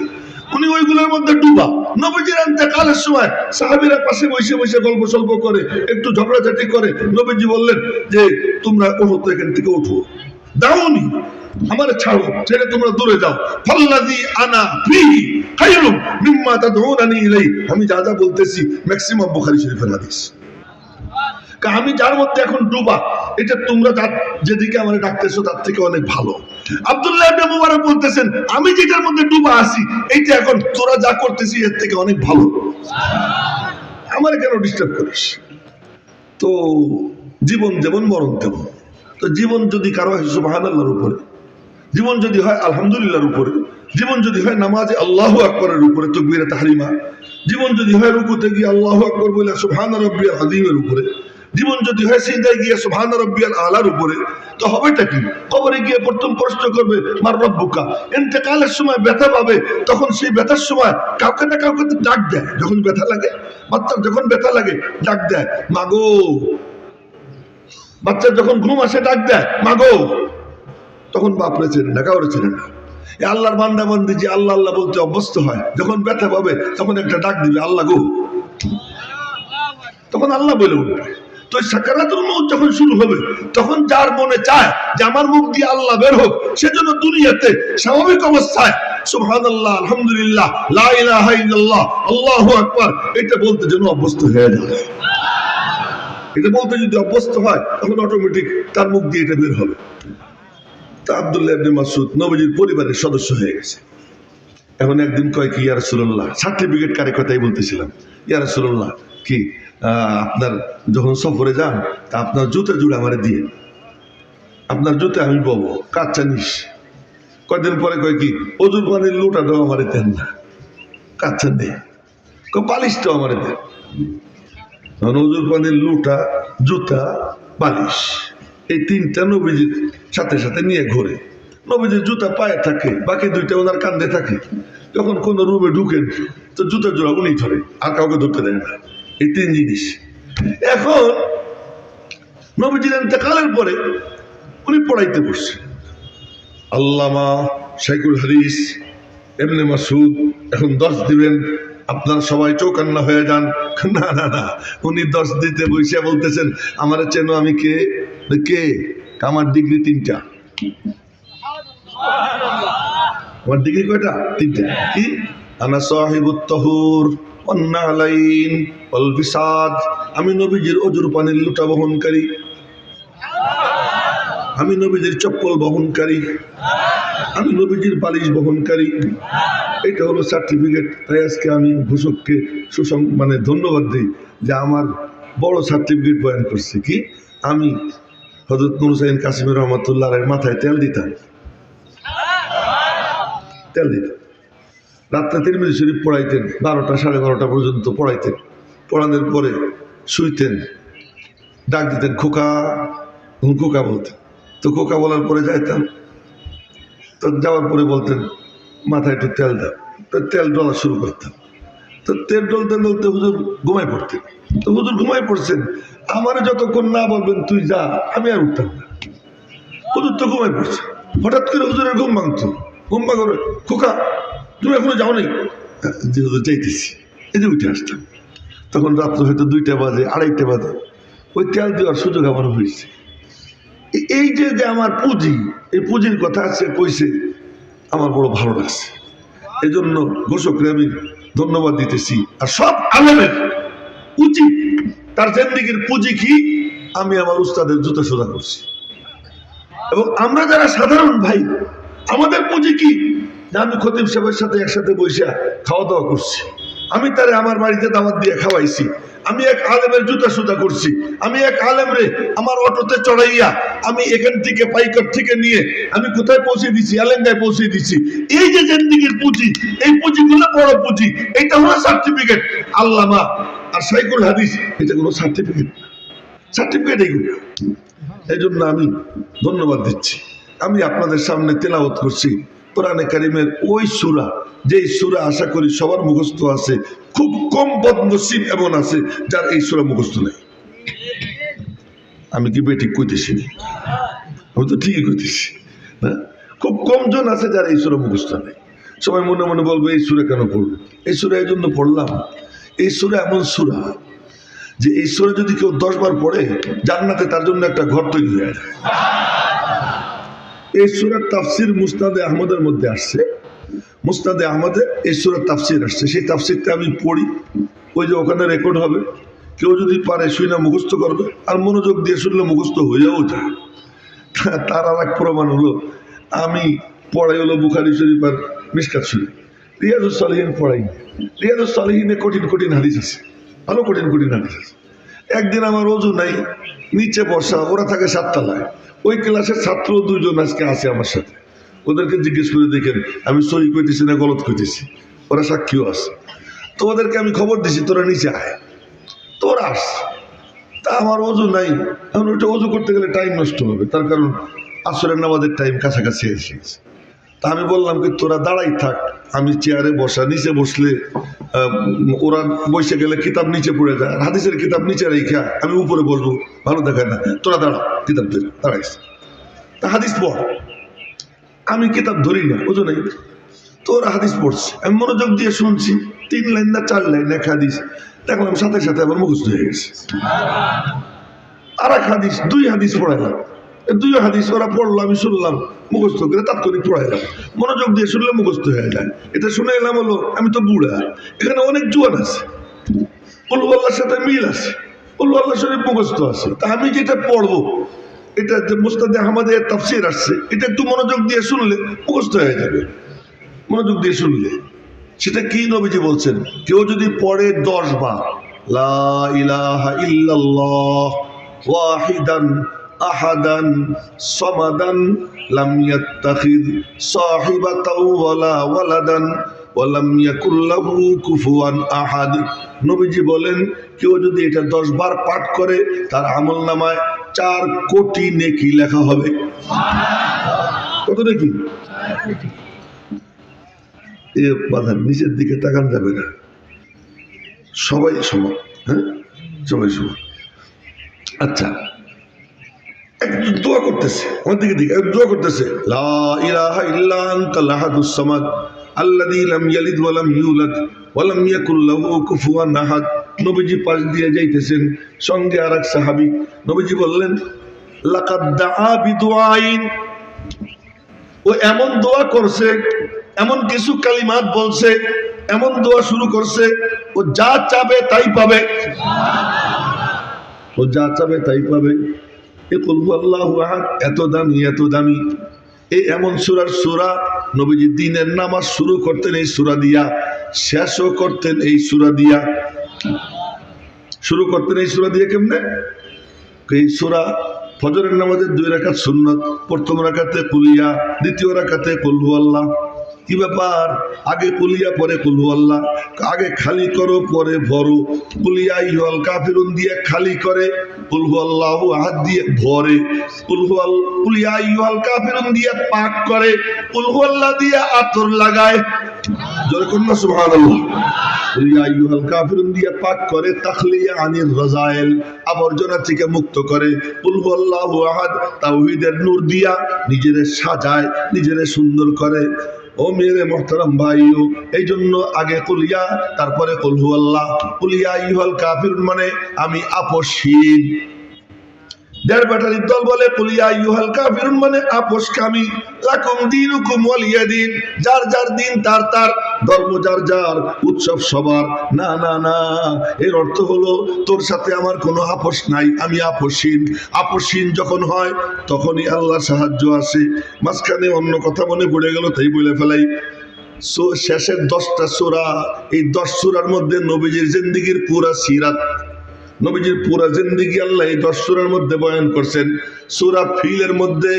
উনি ওইগুলোর মধ্যে ডুবা। নবীজির ইন্তেকালের সময় সাহাবীরা পাশে বসে বসে গল্প সল্প করে, একটু ঝগড়াঝাটি করে। নবীজি বললেন যে, তোমরা ওঠো তো, এখান থেকে ওঠো, দাওনি, আমার ছাড়ো, ছেড়ে তোমরা দূরে যাও। ফাল্লাযী আনা ফীহি খায়রুম মিম্মা তাদউনানি ইলাইহি। আমি যা যা বলতেছি ম্যাক্সিমাম বুখারী শরীফের হাদিস। আমি যার মধ্যে এখন ডুবা, এটা তোমরা যেদিকে আমার ডাকতেছো তার থেকে অনেক ভালো। আব্দুল্লাহ ইবনে মুবারক বলতেছেন, আমি যেটার মধ্যে ডুবা আছি এইটা এখন তোরা যা করতেছিস এর থেকে অনেক ভালো, আমার কেন ডিস্টার্ব করিস? তো জীবন যেমন মরণ তেমন। তো জীবন যদি কারো হয় সুবহানাল্লাহর উপরে, জীবন যদি হয় আলহামদুলিল্লাহর উপরে, জীবন যদি হয় নামাজে আল্লাহু আকবরের উপরে তাকবীরে তাহরিমা, জীবন যদি হয় রুকুতে গিয়ে আল্লাহু আকবর বলে সুবহান রাব্বিয়াল আযীমের উপরে, জীবন যদি হয় সিজদায় গিয়ে সুবহান রাব্বিয়াল আলার উপরে, তো হবেটা কি? কবরে গিয়ে প্রথম প্রশ্ন করবে মার রব্বুকা। ইন্তেকালের সময় ব্যথা পাবে, তখন সেই ব্যথার সময় কাউকে না কাউকে ডাক দেয়। যখন ব্যথা লাগে, বাচ্চার যখন ব্যথা লাগে ডাক দেয়, মাগো। বাচ্চার যখন ঘুম আসে ডাক দেয়, মাগো। তখন বাপরে চেনে না, কাউরে চেনে না। আল্লাহর বান্দা বান্দি যে আল্লাহ আল্লাহ বলতে অভ্যস্ত হয়, যখন ব্যথা পাবে তখন একটা ডাক দিবে, আল্লাহ গো, তখন আল্লাহ বলে উঠবে। তো সাকারাতুল মউত যখন শুরু হবে, তখন যার মনে চায় যে আমার মুখ দিয়ে আল্লাহ বের হোক, সেজন্য দুনিয়াতে স্বাভাবিক অবস্থায় সুবহানাল্লাহ, আলহামদুলিল্লাহ, লা ইলাহা ইল্লাল্লাহ, আল্লাহু আকবার এটা বলতে যেন অভ্যস্ত হয়ে যায়। এটা বলতে যদি অভ্যস্ত হয়, তখন অটোমেটিক তার মুখ দিয়ে এটা বের হবে। তা আব্দুল্লাহ ইবনে মাসউদ নবীজির পরিবারের সদস্য হয়ে গেছে। এখন একদিন কয় কি, ইয়া রাসূলুল্লাহ, সার্টিফিকেট কারে কথাই বলতেছিলাম, ইয়া রাসূলুল্লাহ কি আপনার যখন সফরে যান তা আপনার জুতা জুড়ে আমারে দিয়ে, আপনার জুতে আমি পাবো, কাচ্চা নিস। কয়দিন পরে কয় কি, অজুর পানির লোটাটাও আমারে দেন না, কাচ্চা নেই, বালিশটাও আমারে দেন। অজুর পানির লোটা, জুতা, বালিশ, এই তিনটা নবীজির সাথে সাথে নিয়ে ঘোরে। নবীজির জুতা পায়ে থাকে, বাকি দুইটা ওনার কান্দে থাকে। যখন কোনো রুমে ঢুকেন তো জুতা জোড়া উনি ধরে, আর কাউকে ধরতে দেয় না। এই তিন জিনিস। এখন নবীজির ইন্তেকালের পরে উনি পড়াইতে বসছে। আল্লামা শাইখুল হাদিস এমনি মাসুদ এখন 10 দিবেন, আপনার সবাই চৌকান্না হয়ে যান। না না না, উনি 10 দিতে বসে বলতেছেন আমার চেনো আমি কে? কে? আমার ডিগ্রি 3টা। আমার ডিগ্রি কয়টা? 3টা। কি? আনা সাহিবুত তাহুর ওয়ান নালাইন ওয়াল বিসাদ। আমি নবীজির অজুর পানির লুটা বহনকারী, আমি নবীজির চপ্পল বহনকারী, আমি নবীজির বালিশ বহনকারী। এটা হলো সার্টিফিকেট। তাই আজকে আমি ঘোষককে মানে ধন্যবাদ দিই যে আমার বড় সার্টিফিকেট বয়ান করছে। কি? আমি হযরত নূর হুসাইন কাসিমের রহমাতুল্লাহ আলাইহির মাথায় তেল দিতাম, তেল দিতাম। রাত্রে তিরমিজি শরীফ পড়াইতেন, 12টা 12:30 পর্যন্ত পড়াইতেন। পড়ানোর পরে শুইতেন, ডাক দিতেন খোকা, খোকা বলতেন। তো খোকা বলার পরে যাইতাম, তো যাওয়ার পরে বলতেন মাথায় একটু তেল দাও। তো তেল ডলা শুরু করতাম। তো তেল ডলতে ডলতে হুজুর ঘুমাই পড়তেন। তো হুজুর ঘুমাই পড়ছেন, আমারে যতক্ষণ না বলবেন তুই যা, আমি আর উঠতাম না। হুজুর তো ঘুমাই পড়ছে। হঠাৎ করে হুজুরের ঘুম ভাঙতো। ঘুম ভাঙে খোকা তুমি এখনো যাও নাই? যে হুজুর যাইতেছি। এই যে উঠে আসতাম। তখন রাত্র হয়তো 2টা বাজে, 2:30 বাজে। ওই তেল দেওয়ার সুযোগ আমার হয়েছে। এই যে যে আমার পুঁজি, এই পুঁজির কথা আছে কইছে, আমার বড় ভালো লাগছে। এই জন্য ঘোষকরে আমি ধন্যবাদ দিতেছি। আর সব আলেমের উচিত তার জিন্দেগির পুঁজি কি, আমি আমার উস্তাদের জুতা সোজা করছি। এবং আমরা যারা সাধারণ ভাই, আমাদের পুঁজি কি, যে আমি খতিব সাহেবের সাথে একসাথে বসে খাওয়া দাওয়া করছি, আমি তারে আমার বাড়িতে দাওয়াত দিয়ে খাওয়াইছি, আমি এক আলেমের জুতা সুতা করছি, আমি এক আলেমরে আমার অটোতে চড়াইয়া আমি এখান থেকে পাইকার থেকে নিয়ে আমি কোথায় পৌঁছে দিছি, আলেঙ্গায় পৌঁছে দিছি। এই যে জিন্দেগির পুঁজি, এই পুঁজিগুলো বড় পুঁজি। এটা হলো সার্টিফিকেট। আল্লামা আর শাইখুল হাদিস, এটা কোনো সার্টিফিকেট, সার্টিফিকেট এইগুলো। এই জন্য আমি ধন্যবাদ দিচ্ছি। আমি আপনাদের সামনে তেলাওয়াত করছি কোরআনে কারিমের ওই সূরা, যেই সূরা আশা করি সবার মুখস্থ আছে। খুব কম বদনসিব এমন আছে যার এই সূরা মুখস্থ নেই। আমি কি বেঠিক কইতেছি? আমি তো ঠিকই কইতেছি না? খুব কম জন আছে যার এই সূরা মুখস্থ নেই। সবাই মনে মনে বলবে এই সূরা কেন পড়লো? এই সূরা এই জন্য পড়লাম, এই সূরা এমন সূরা যে এই সূরা যদি কেউ 10 বার পড়ে জান্নাতে তার জন্য একটা ঘর তৈরি হয়ে যায়। এই সূরার তাফসীর মুসনাদে আহমদের মধ্যে আসছে। মুসনাদে আহমদে এই সূরার তাফসীর আসছে। সেই তাফসীরটা আমি পড়ি, ওই যে ওখানে রেকর্ড হবে। কেউ যদি পারে শুনে মুখস্থ করবে, আর মনোযোগ দিয়ে শুনলে মুখস্থ হয়েও যায়। তার আর এক প্রমাণ হলো, আমি পড়াই হলো বুখারী শরীফ আর মিশকাত শরীফ। রিয়াজুস সালিহিন পড়াই। রিয়াজুস সালিহিনে কঠিন কঠিন হাদিস আছে, ভালো কঠিন কঠিন হাদিস আছে। একদিন আমার ওযু নাই, নিচে বসা, ওরা থাকে 7 তলায়। ওই ক্লাসের ছাত্র 2 জন আজকে আছে আমার সাথে। ওদেরকে জিজ্ঞেস করে দেখেন আমি সহি কইতেছি না গলত কইতেছি, ওরা সাক্ষীও আছে। তো ওদেরকে আমি খবর দিছি তোরা নিচে আয়, তোরা আস। তা আমার ওযু নাই, এখন ওইটা ওযু করতে গেলে টাইম নষ্ট হবে, তার কারণ আসরের নামাজের টাইম কাছাকাছি এসে গেছে। তা আমি বললাম কি তোরা দাঁড়াই থাক, আমি চেয়ারে বসা, নিচে বসলে ওরা বসে গেলে কিতাব নিচে পড়ে যায়, হাদিসের কিতাব নিচে রেখা আমি উপরে বসবো, ভালো দেখায় না। তোরা দাঁড়া, কিতাব ধরে দাঁড়াইস, তা হাদিস পড়। আমি কিতাব ধরি না, ওযু নেই। তোরা হাদিস পড়ছে, আমি মনোযোগ দিয়ে শুনছি। 3 লাইন না 4 লাইন এক হাদিস, দেখলাম সাথে সাথে আবার মুখস্থ হয়ে গেছে। আর এক হাদিস, 2 হাদিস পড়াইলাম। 2 হাদিস ওরা পড়লো, আমি শুনলাম, মুখস্থ করে তাৎক্ষণিক পড়াইলাম। মনোযোগ দিয়ে শুনলে মুখস্থ হয়ে যায়। এটা শুনে এলাম হলো আমি তো বুড়া, এখানে অনেক জোয়ান আছে, কুল আল্লাহর সাথে মিল আছে, কুল আল্লাহ শরীফ মুখস্থ আছে। তা আমি যেটা পড়বো, এটা যে মুসনাদে আহমদের তাফসীর আসছে, এটা একটু মনোযোগ দিয়ে শুনলে মুখস্থ হয়ে যাবে। মনোযোগ দিয়ে শুনলে সেটা কি নবীজি বলছেন, কেউ যদি পড়ে 10 বার লা ইলাহা ইল্লাল্লাহ ওয়াহিদান আহাদান সামাদান লাম ইয়াত্তাখিয সাহিবাতাও ওয়ালা ওয়ালাদান ওয়া লাম ইয়াকুল লাহু কুফুয়ান আহাদ। নবীজি বলেন কেউ যদি এটা 10 বার পাঠ করে তার আমলনামায় 4 কোটি নেকি লেখা হবে। কত নেকি? এ বাধার নিচের দিকে তাকান যাবে না, সবাই সমান। হ্যাঁ, সবাই সমান। আচ্ছা, একজন দোয়া করতেছে আমার দিকে দিকে, দোয়া করতেছে লা ইলাহা ইল্লা আনতাল আহাদুস সামাদ আল্লাযী লাম ইয়ালিদ ওয়া লাম ইউলাদ ওয়া লাম ইয়াকুল লাহু কুফুয়ান আহাদ। নবীজি পাশ দিয়ে যাইতেছেন, সঙ্গে আরেক সাহাবী। নবীজি বললেন, লাকাদ দাআ বিদুআইন, ও এমন দোয়া করছে, এমন কিছু কালিমাত বলছে, এমন দোয়া শুরু করছে, ও যা চাবে তাই পাবে, ও যা চাবে তাই পাবে। এ কুল হুয়াল্লাহু আহাদ এত দামি, এত দামি। এই এমন সূরার সূরা, নবীজি দিনের নামাজ শুরু করতেন এই সূরা দিয়া, শেষও করতেন এই সূরা দিয়া। শুরু করতেন এই সূরা দিয়ে কেমনে? এই সূরা ফজরের নামাজের 2 রাকাত সুন্নাত, প্রথম রাকাতে কুলিয়া, দ্বিতীয় রাকাতে কুল হুয়াল্লাহ। কি ব্যাপার? আগে কুলিয়া পরে কুল হুয়াল্লাহ, আগে খালি করো পরে ভরো। কুলিয়া আইয়ুহাল কাফিরুন দিয়ে খালি করে, কুল হুয়াল্লাহু আহাদ দিয়ে ভরে। কুলিয়া আইয়ুহাল কাফিরুন দিয়ে পাক করে, কুল হুয়াল্লাহ দিয়ে আতর লাগায়। জোরে করুন না সুবহানাল্লাহ। কুলিয়া আইয়ুহাল কাফিরুন দিয়ে পাক করে, তাখলিয়া আনির রাযাইল, আবর্জনা থেকে মুক্ত করে। কুল হুয়াল্লাহু আহাদ তাওহীদের নূর দিয়া নিজেরে সাজায়, নিজেরে সুন্দর করে। ও মেরে মোহতারাম ভাইও, এই জন্য আগে কুলিয়া তারপরে কুল হুয়াল্লাহ। কুলিয়া আইয়ুহাল কাফিরুন মানে আমি আপসহীন। দেড় ব্যাটারির দল বলে কুলিয়া আইয়ুহাল কাফিরুন মানে আপোষকামী। লাকুম দীনুকুম ওয়ালিয়া দীন, যার যার দিন তার তার, ধর্ম যার যার, উৎসব সবার। না না না, এর অর্থ হলো তোর সাথে আমার কোনো আপোষ নাই, আমি আপোষহীন। আপোষহীন যখন হয় তখনই আল্লাহর সাহায্য আসে। মাঝখানে অন্য কথা মনে পড়ে গেল, তাই বলে ফেলাই। শেষের 10টা সূরা, এই 10 সূরার মধ্যে নবীজির জিন্দেগির পুরা সিরাত, নবীজির পুরা জিন্দেগি আল্লাহ এই 10 সূরার মধ্যে বয়ান করছেন। সূরা ফিলের মধ্যে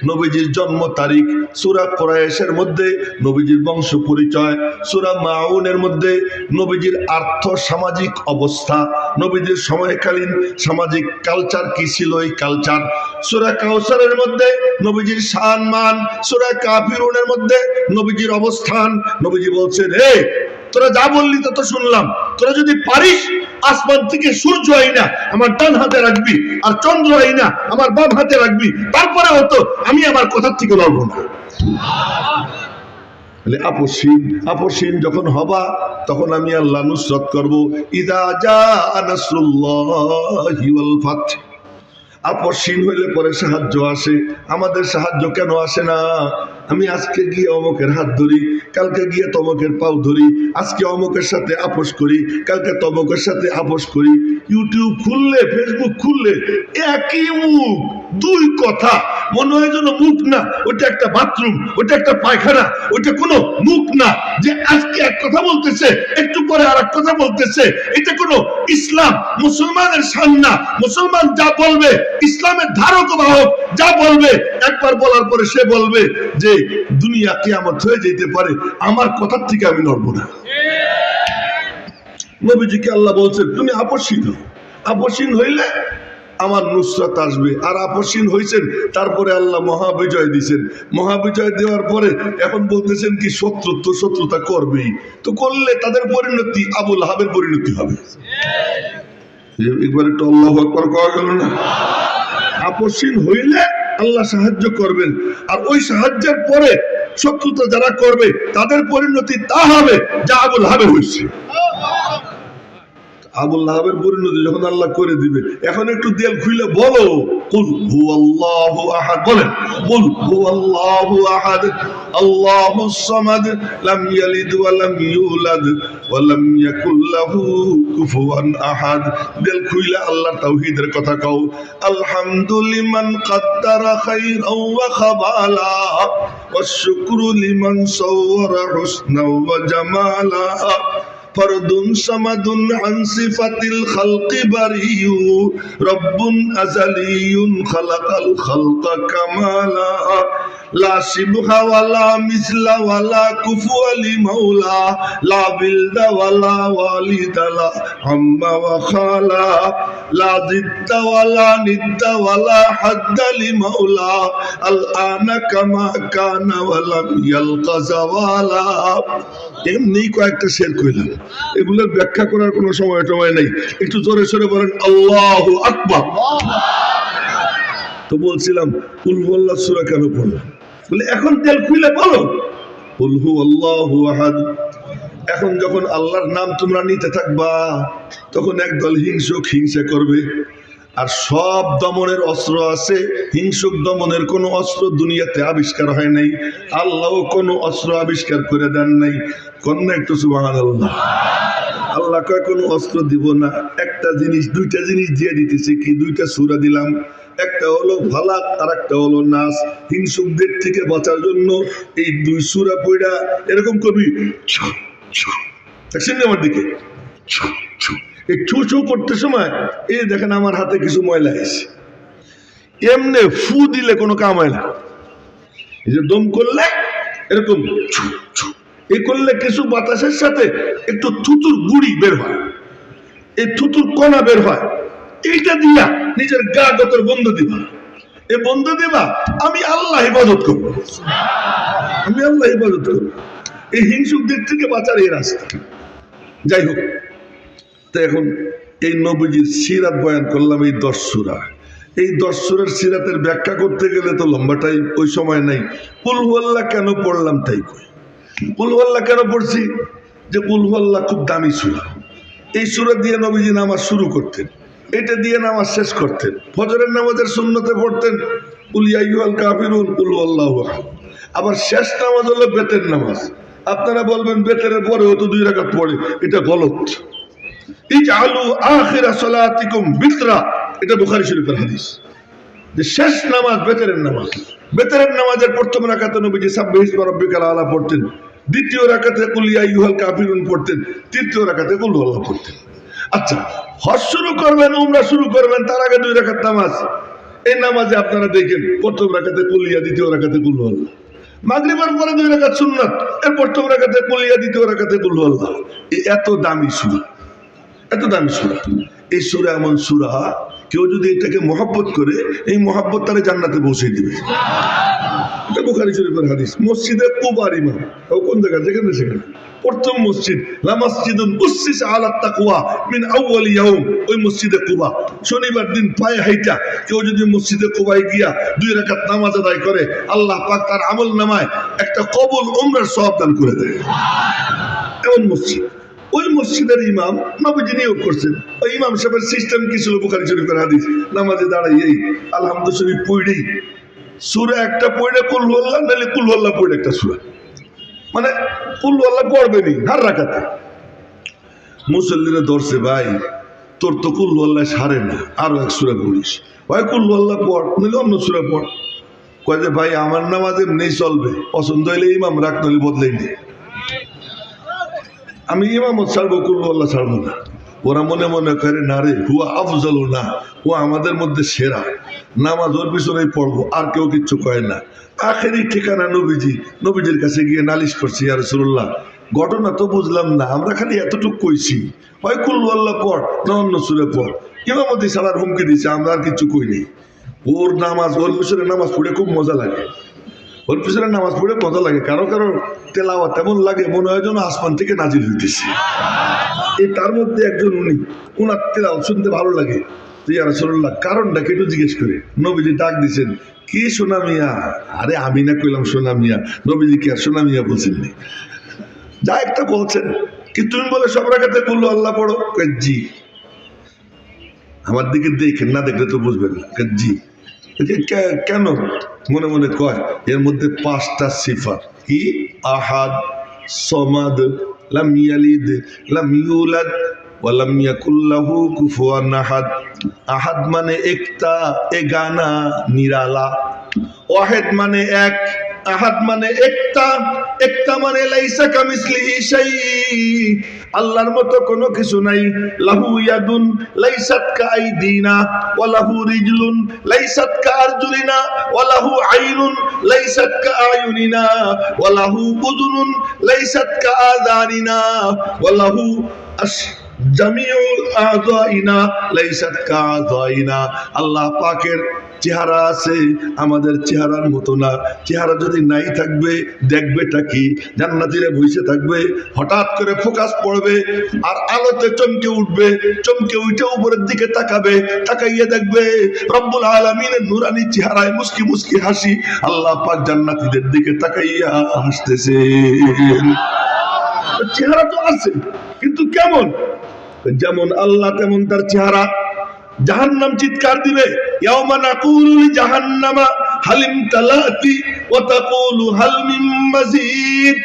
নবীজির জন্ম তারিখ, সূরা কুরাইশের মধ্যে নবীজির বংশ পরিচয়, সূরা মাউনের মধ্যে নবীজির আর্থ সামাজিক অবস্থা, নবীজির সময়কালীন সামাজিক কালচার কি ছিল, এই কালচার। সূরা কাউসারের মধ্যে নবীজির শান মান, সূরা কাফিরুনের মধ্যে নবীজির অবস্থান। নবীজি বলছেন, হে তোরা যা বললি তো শুনলাম, তোরা যদি পারিস আসমান থেকে সূর্য আইনা আমার ডান হাতে রাখবি, আর চন্দ্র আইনা আমার বাম হাতে রাখবি, তারপরে হতো আমি আমার কথার থেকে লড়বো না। আপোষহীন যখন হবা তখন আমি আল্লাহ নুসরত করব। ইযা জাআ নাসরুল্লাহি ওয়াল ফাত। আপোষহীন হইলে পরে সাহায্য আসে। আমাদের সাহায্য কেন আসে না? আমি আজকে গিয়ে অমুকের হাত ধরি, কালকে গিয়ে তমকের পাও ধরি, আজকে অমুকের সাথে আপোষ করি, কালকে তমকের সাথে আপোষ করি। ইউটিউব খুললে, ফেসবুক খুললে একই মুখ, 2 কথা। মনে হয় যেন মুখ না, ওটা একটা বাথরুম, ওটা একটা পায়খানা, ওটা কোনো মুখ না। যে আজকে এক কথা বলতেছে, একটু পরে আর এক কথা বলতেছে। এটা কোনো ইসলাম মুসলমানের শান না। মুসলমান যা বলবে, ইসলামের ধারক বাহক যা বলবে, একবার বলার পরে সে বলবে যে দুনিয়া কিয়ামত হয়ে যেতে পারে, আমার কথার থেকে আমি নড়বো না। নবীজিকে আল্লাহ বলছে তুমি আপোষহীন হও, আপোষহীন হইলে আমার নুসরাত আসবে। আর আপোষহীন হয়েছেন, তারপরে আল্লাহ মহাবিজয় দিয়েছেন। মহাবিজয় দেওয়ার পরে এখন বলতেছেন কি শত্রুতা করবেই, তো করলে তাদের পরিণতি আবু লাহাবের পরিণতি হবে। একবার একটু আল্লাহু আকবার কওয়া গেল না? আপোষহীন হইলে আল্লাহ সাহায্য করবেন, আর ওই সাহায্যের পরে শত্রুতা যারা করবে তাদের পরিণতি তা হবে যা আবু লাহাবের হয়েছে। আবু লাহাবের পরিণতি যখন আল্লাহ করে দিবে, এখন একটু দিল খুলে বলো কুল হুয়াল্লাহু আহাদ, বলেন কুল হুয়াল্লাহু আহাদ আল্লাহুস সামাদ লাম ইয়ালিদ ওয়া লাম ইউলাদ ওয়া লাম ইয়াকুল লাহু কুফুয়ান আহাদ। দিল খুলে আল্লাহর তাওহীদের কথা কও। আলহামদুলিমান কাদ্দারা খায়রাও ওয়া খাবালা ওয়াশ শুকরু লিমান সাওয়ারা হুসনা ওয়া জামালা। ফরদুন সামাদুন আন সিফাতিল খালকি বারিয়ু রব্বুন আযালিয়ুন খালাকাল খালকা কামালা। লা শিবহা ওয়ালা মিসলা ওয়ালা কুফুয়া লি মাওলা লা বিলদা ওয়ালা ওয়ালিদালা আম্মা ওয়া খালা লা জিদ্দা ওয়ালা নিদ্দা ওয়ালা হাদ্দা লি মাওলা আল আনা কামা কানা ওয়ালা ইয়ালকা জাওয়ালা। এমনি কয়েকটা শের কইলাম, এগুলোর ব্যাখ্যা করার কোনো সময় নাই। একটু জোরে সোরে বলেন আল্লাহু আকবার। তো বলছিলাম কুল হুয়াল্লাহ সূরা কেন পড়লাম, বলে এখন তেল খুলে বলো কুল হুয়াল্লাহু আহাদ। এখন যখন আল্লাহর নাম তোমরা নিতে থাকবা, তখন একদল হিংসুক হিংসা করবে। আর সব দমনের অস্ত্র আছে, হিংসুক দমনের কোনো অস্ত্র দুনিয়াতে আবিষ্কার হয় নাই, আল্লাহ কোনো অস্ত্র আবিষ্কার করে দেন নাই। কন্যা একটু সুবহানাল্লাহ। আল্লাহ কয় কোনো অস্ত্র দিব না, একটা জিনিস, দুইটা জিনিস দিয়ে দিতেছি। কি দুইটা সূরা দিলাম, একটা হলো ফালাক আর একটা হলো নাস। হিংসুকদের থেকে বাঁচার জন্য এই দুই সূরা পড়া এরকম করবি, দেখছেন আমার দিকে, এই ছু ছু করতে সময় এই দেখেন আমার হাতে কিছু ময়লা এসে, এমনি ফু দিলে কোনো কাম হয় না। এই যে দম করলে এরকম এই করলে কিছু বাতাসের সাথে একটু থুতুর গুড়ি বের হয়, এই থুতুর কণা বের হয়, এইটা দিয়া নিজের গা গতর বন্ধ দিবা। এই বন্ধ দিবা, আমি আল্লাহ ইবাদত করবো, আমি আল্লাহ ইবাদত করবো। এই হিংসুকদের থেকে বাঁচার এই রাস্তা। যাই হোক, তো এখন এই নবীজির সিরাত বয়ান করলাম, এই 10 সূরা। এই 10 সূরার সিরাতের ব্যাখ্যা করতে গেলে তো লম্বা টাইম, ওই সময় নাই। কুল হুয়াল্লাহ কেন পড়লাম তাই কই। কুল হুয়াল্লাহ কেন পড়ছি, যে কুল হুয়াল্লাহ খুব দামি সূরা। এই সূরা দিয়ে নবীজি নামাজ শুরু করতেন, এটা দিয়ে নামাজ শেষ করতেন। ফজরের নামাজের সুন্নতে পড়তেন কুল ইয়া আইয়ুহাল কাফিরুন কুল হুয়াল্লাহু আহাদ। আবার শেষ নামাজ হলো বেতের নামাজ। আপনারা বলবেন বেতের পরেও তো 2 রাকাত পড়ে, এটা গলত। ইজআলু আখিরা সালাতিকুম বিতরা, এটা বুখারী শরীফের হাদিস, যে শেষ নামাজ বেতেরের নামাজ। বেতেরের নামাজের প্রথম রাকাতে নবীজি সাব্বিহ ইসমা রাব্বিকাল আলা পড়তেন, দ্বিতীয় রাকাতে কুল ইয়া আইয়ুহাল কাফিরুন পড়তেন, তৃতীয় রাকাতে কুল হুয়াল্লাহ পড়তেন। আচ্ছা, হজ শুরু করবেন, উমরা শুরু করবেন, তার আগে 2 রাকাত নামাজ। এই নামাজে আপনারা দেখেন প্রথম রাকাতে কুল ইয়া, দ্বিতীয় রাকাতে কুল হুয়াল্লাহ। মাগরিবের পরে 2 রাকাত সুন্নাত, এর প্রথম রাকাতে কুল ইয়া, দ্বিতীয় রাকাতে কুল হুয়াল্লাহ। এত দামি সূরা, এত দামি সূরা। এই সূরা এমন সূরা, কেউ যদি এটাকে মহব্বত করে, এই মহব্বত তারে জান্নাতে পৌঁছে দিবে। এটা বুখারী শরীফের হাদিস। মসজিদে কুবার ইমাম, ও কোন জায়গা, যেখানে সেখানে প্রথম মসজিদ, লা মাসজিদুন উসসিসা আলা তাকওয়া মিন আউয়াল ইয়াউম, ওই মসজিদে কুবা। শনিবার দিন পায়ে হাইটা কেউ যদি মসজিদে কুবায় গিয়া 2 রাকাত নামাজ আদায় করে, আল্লাহ পাক তার আমল নামায় একটা কবুল উমরার সওয়াব দান করে দেয়। এমন মসজিদ। ওই মসজিদের ইমাম নবীজি নিয়োগ করছেন। ওই ইমাম সাহেবের সিস্টেম কি ছিল, বুখারী শরীফের হাদিস, নামাজে দাঁড়াই এই আলহামদুলিল্লাহ শরীফ পড়েই সূরা একটা পড়ে কুল হুয়াল্লাহ, নাহলে কুল হুয়াল্লাহ পড়ে একটা সূরা, মানে কুল হুয়াল্লাহ পড়বেনই হার রাকাতে। মুসল্লিরা ধরছে, ভাই তোর তো কুল হুয়াল্লাহ সারে না, আরো 1 সূরা পড়িস। ভাই কুল হুয়াল্লাহ পড়, নাহলে অন্য সূরা পড়। কয় যে ভাই আমার নামাজ এমনি চলবে, পছন্দ হইলে ইমাম রাখ, নাহলে বদলাই নে। আমি ইমামত ছাড়বো, কুল হুয়াল্লাহ ছাড়বো না। ওরা মনে মনে করে না রে, হুয়া আফজালু না, ও আমাদের মধ্যে সেরা, নামাজ ওর পিছনেই পড়বো, আর কেউ কিচ্ছু কয় না। আখেরি ঠিকানা নবীজি। নবীজির কাছে গিয়ে নালিশ করছি, ইয়া রাসূলুল্লাহ ঘটনা তো বুঝলাম না, আমরা খালি এতটুকু কইছি, হয় কুল হুয়াল্লাহ পড় না অন্য সূরা পড়। ইমামতি ছাড়ার হুমকি দিচ্ছে, আমরা আর কিচ্ছু কই নেই। ওর নামাজ, ওর পিছনে নামাজ পড়ে খুব মজা লাগে, ওর পিছনে নামাজ পড়ে মজা লাগে। কারো কারো তেলাওয়াত এমন লাগে মনে হয় যেন আসমান থেকে নাজিল হইতেছে। এই তার মধ্যে একজন উনি, উনার তেলাওয়াত শুনতে ভালো লাগে। তো ইয়া রাসূলুল্লাহ কারণটা কি একটু জিজ্ঞেস করে। নবীজি ডাক দিয়েছেন, কি সোনা মিয়া? আরে আমি না কইলাম সোনা মিয়া, নবীজি কি আর সোনা মিয়া বলছেননি? যা একটা বলছেন, কি তুমি বলে সব রাকাতে কুল আল্লাহ পড়ো? জি। আমার দিকে দেখেন, না দেখলে তো বুঝবেন না। জি। কেন? মনে মনে কয় এর মধ্যে 5টা সিফাত, কি আহাদ, সমাদ, লাম ইয়ালিদ, লাম ইউলাদ, ওয়া লাম ইয়াকুল লাহু কুফুয়ান আহাদ। আহাদ মানে একটা, এগানা, নিরালা। ওয়াহিদ মানে এক, আহাদ মানে একটা, একটা মানে লাইসা কামিসলিহি শাই, আল্লাহর মতো কোনো কিছু নাই। লাহু ইয়াদুন লাইসাত কাআইদিনা ওয়া লাহু রিজলুন লাইসাত কাআরজুলিনা ওয়া লাহু আইনুন লাইসাত কাআয়ুনিনা ওয়া লাহু উযুনুন লাইসাত কাআযানিনা ওয়া লাহু জামিউল আযাইনা লাইসাত কাযাইনা, আল্লাহ পাকের চেহারা আছে, আমাদের চেহারার মতো না। চেহারা যদি নাই থাকবে দেখবেটা কি? জান্নাতীরা বসে থাকবে, হঠাৎ করে ফোকাস পড়বে আর আলোতে চমকে উঠবে, চমকে উঠে উপরের দিকে তাকাবে, তাকাইয়ে দেখবে রব্বুল আলামিনের নূরানি চেহারায় মুস্কি মুস্কি হাসি, আল্লাহ পাক জান্নাতীদের দিকে তাকাইয়া হাসতেছে। চেহারা তো আছে, কিন্তু কেমন? যেমন আল্লাহ তেমন তার চেহারা। জাহান্নাম চিৎকার দিবে, ইয়াউমা নাকুলু লিজাহান্নামা হাল ইমতালাতি ওয়া তাকুলু হাল মিন মাজিদ।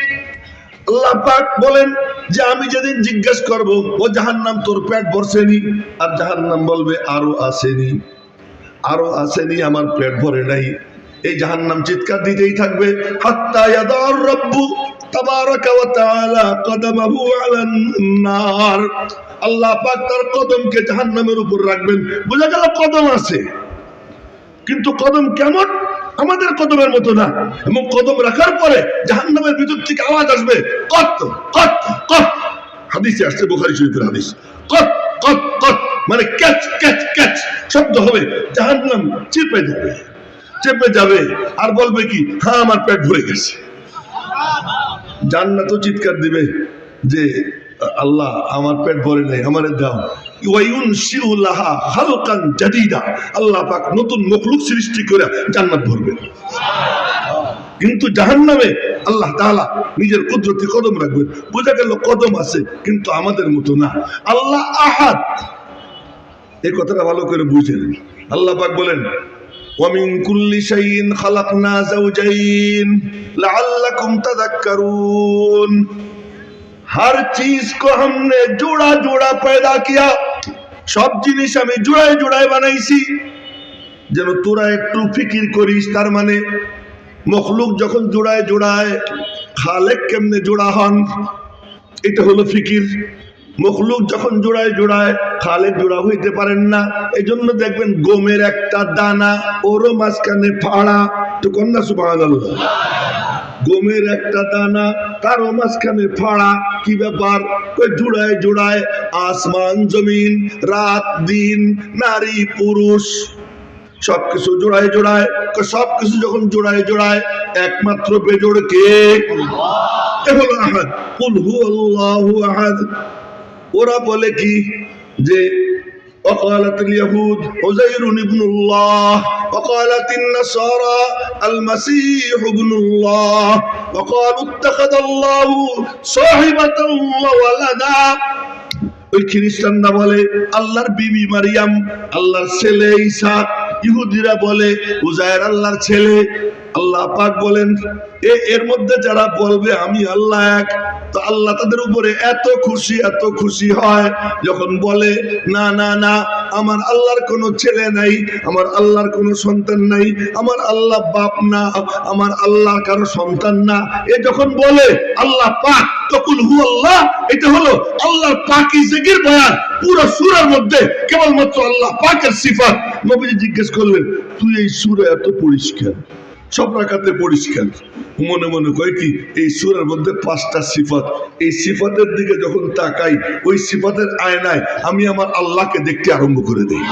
আল্লাহ পাক বলেন যে আমি যেদিন জিজ্ঞেস করব, ও জাহান্নাম তোর পেট ভরছেনি? আর জাহান্নাম বলবে আরো আসেনি, আরো আসেনি, আমার পেট ভরে নাই। এই জাহান্নাম চিৎকার দিতেই থাকবে, হাত্তা ইয়াদার রব্বু তাবারাকা ওয়া তাআলা কদমাহু আলান নার। আল্লাহ পাক তার কদমকে জাহান্নামের উপর রাখবেন। বোঝা গেল কদম আছে, কিন্তু কদম কেমন? আমাদের কদমের মতো না। এবং কদম রাখার পরে জাহান্নামের ভিতর থেকে আওয়াজ আসবে, কত কত কত। হাদিসে আসছে, বুখারী শরীফের হাদিস, কত কত কত মানে ক্যাচ ক্যাচ ক্যাচ শব্দ হবে। জাহান্নাম চেপে যাবে, চেপে যাবে আর বলবে কি, হ্যাঁ আমার পেট ভরে গেছে। জান্নাতও চিৎকার দিবে যে আল্লাহ আমার পেট ভরে নাই, আমারে দাও। ওয়ায়ুনশিউ লাহা খালকান জাদীদা, আল্লাহ পাক নতুন মখলুক সৃষ্টি করে জান্নাত ভরবেন। কিন্তু জাহান্নামে আল্লাহ তাআলা নিজের কুদরতি কদম রাখবেন। বোঝা গেল কদম আছে, কিন্তু আমাদের মতো না। আল্লাহ আহাদ, এই কথাটা ভালো করে বুঝেন। আল্লাহ পাক বলেন, وَمِن كُلِّ شَيْءٍ خَلَقْنَا زَوْجَيْنِ لَعَلَّكُمْ تَذَكَّرُونَ। हर चीज को हमने जोड़ा जोड़ा पैदा किया, सब जिनिस আমি জোড়ায় জোড়ায় বানাইছি যেন তোরা একটু ফিকির করিস। তার মানে মখলুক যখন জোড়ায় জোড়ায়, খালেক কেমনে জোড়া হন, এটা হলো ফিকির। মখলুক যখন জোড়ায় জোড়ায়, খালেক জোড়া হইতে পারেন না। এই জন্য দেখবেন গমের একটা দানা, ওরও মাঝখানে ফাড়া। তো কন্যা সুবহানাল্লাহ, গমের একটা দানা, তারও মাঝখানে ফাড়া। কি ব্যাপার? জোড়ায় জোড়ায় আসমান জমিন, রাত দিন, নারী পুরুষ, সবকিছু জোড়ায় জোড়ায়। সবকিছু যখন জোড়ায় জোড়ায়, একমাত্র বেজোড় কে? এ হলো আহাদ। কুল হুয়াল্লাহু আহাদ। ওরা বলে কি যে وقالت اليهود عزير ابن الله وقالت النصارى المسيح ابن الله وقالوا اتخذ الله صاحبة وولدا। ওই খ্রিস্টানরা বলে আল্লাহর বিবি মারিয়াম আল্লাহর ছেলে ঈসা, ইহুদিরা বলে উজায়ের আল্লাহর ছেলে। আল্লাহ পাক বলেন এর মধ্যে যারা বলবে আমি আল্লাহ এক, তো আল্লাহ তাদের উপরে এত খুশি হয় যখন বলে না না না, আমার আল্লাহর কোনো ছেলে নাই, আমার আল্লাহর কোনো সন্তান নাই, আমার আল্লাহ বাপ না, আমার আল্লাহর কারো সন্তান না। এ যখন বলে আল্লাহ পাক, তকুল হু আল্লাহ, এটা হলো আল্লাহর পাকিজাগির বয়ান। পুরো সূরার মধ্যে কেবলমাত্র আল্লাহ পাকের সিফাত। নবীজি জিজ্ঞেস করলেন, তুই এই সূরা এত পরিষ্কার, সব রাকাতে পরিষ্কার, মনে মনে কয় কি এই সূরার মধ্যে 5টা সিফাত, এই সিফাতের দিকে যখন তাকাই, ওই সিফাতের আয়নায় আমি আমার আল্লাহকে দেখতে আরম্ভ করে দেই।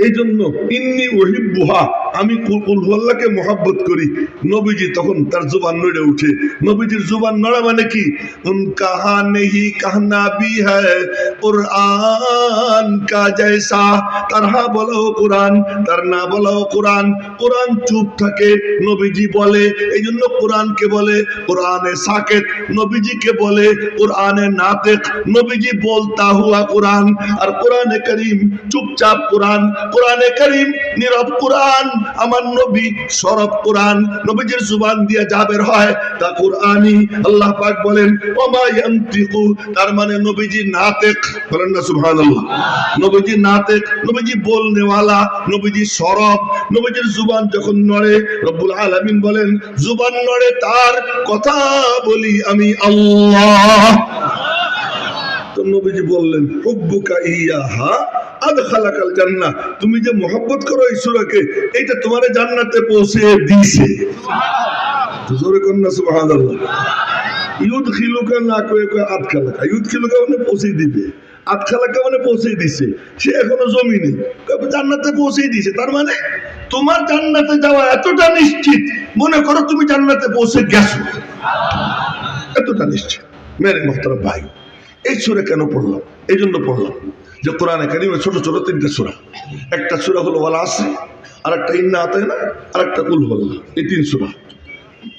এই জন্য ইন্নী উহিব্বুহা, আমি কুল আল্লাহকে মহব্বত করি। নবীজি তখন তার জুবান নড়ে উঠে। নবীজির জুবান নড়া মানে কি? কাহা নেহি কাহনা ভি হ্যায় কুরআন কা জৈসা। তার হা বলাও কোরআন, তার না বলাও কোরআন। কোরআন চুপ থাকে, নবীজি বলে। এই জন্য কোরআনকে বলে কোরআনে সাকেত, নবীজিকে বলে কোরআনে নাতিক। নবীজি বলতা হুয়া কোরআন, আর কোরআনে কারীম চুপচাপ কোরআন। কোরআনে কারীম নীরব কোরআন, আমার নবী সরব কোরআন। নবীজির জুবান দিয়ে যা বের হয় তা কোরআনই। আল্লাহ পাক বলেন ওমা ইয়ানতিকু, তার মানে নবীজি নাতিক। বলেন না সুবহানাল্লাহ। নবীজি নাতিক, নবীজি বলনেওয়ালা, নবীজি সরব। নবীজির জুবান যখন নড়ে, রব্বুল আলামিন বলেন জুবান নড়ে তার, কথা বলি আমি আল্লাহ। তো নবীজি বললেন হুব্বুকা ইয়াহা আদখালাকাল জান্নাহ, তুমি যে মহব্বত করো এই সূরাকে, এটা তোমারে জান্নাতে পৌঁছে দিয়েছে। সুবহানাল্লাহ। জোরে কন্না সুবহানাল্লাহ। ইউদ খিলুকা না কয়ে কয়ে আটখালাকা, ইউদ খিলুকা মানে পৌঁছে দিবে, আটখালাকা মানে পৌঁছে দিছে, সে এখনো জমি নেই, জান্নাতে পৌঁছে দিয়েছে। তার মানে তোমার জান্নাতে যাওয়া এতটা নিশ্চিত, মনে করো তুমি জান্নাতে পৌঁছে গেছো, এতটা নিশ্চিত। মেরে মোহতারাম ভাই, এই সূরা কেন পড়লাম? এই জন্য পড়লাম যে কোরআনে কারিমে ছোট ছোট তিনটে সূরা, একটা সূরা হলো ওয়াল আসর, আর একটা ইন্না আতাইনা, আর একটা কুল হুয়াল্লাহ, এই তিন সূরা।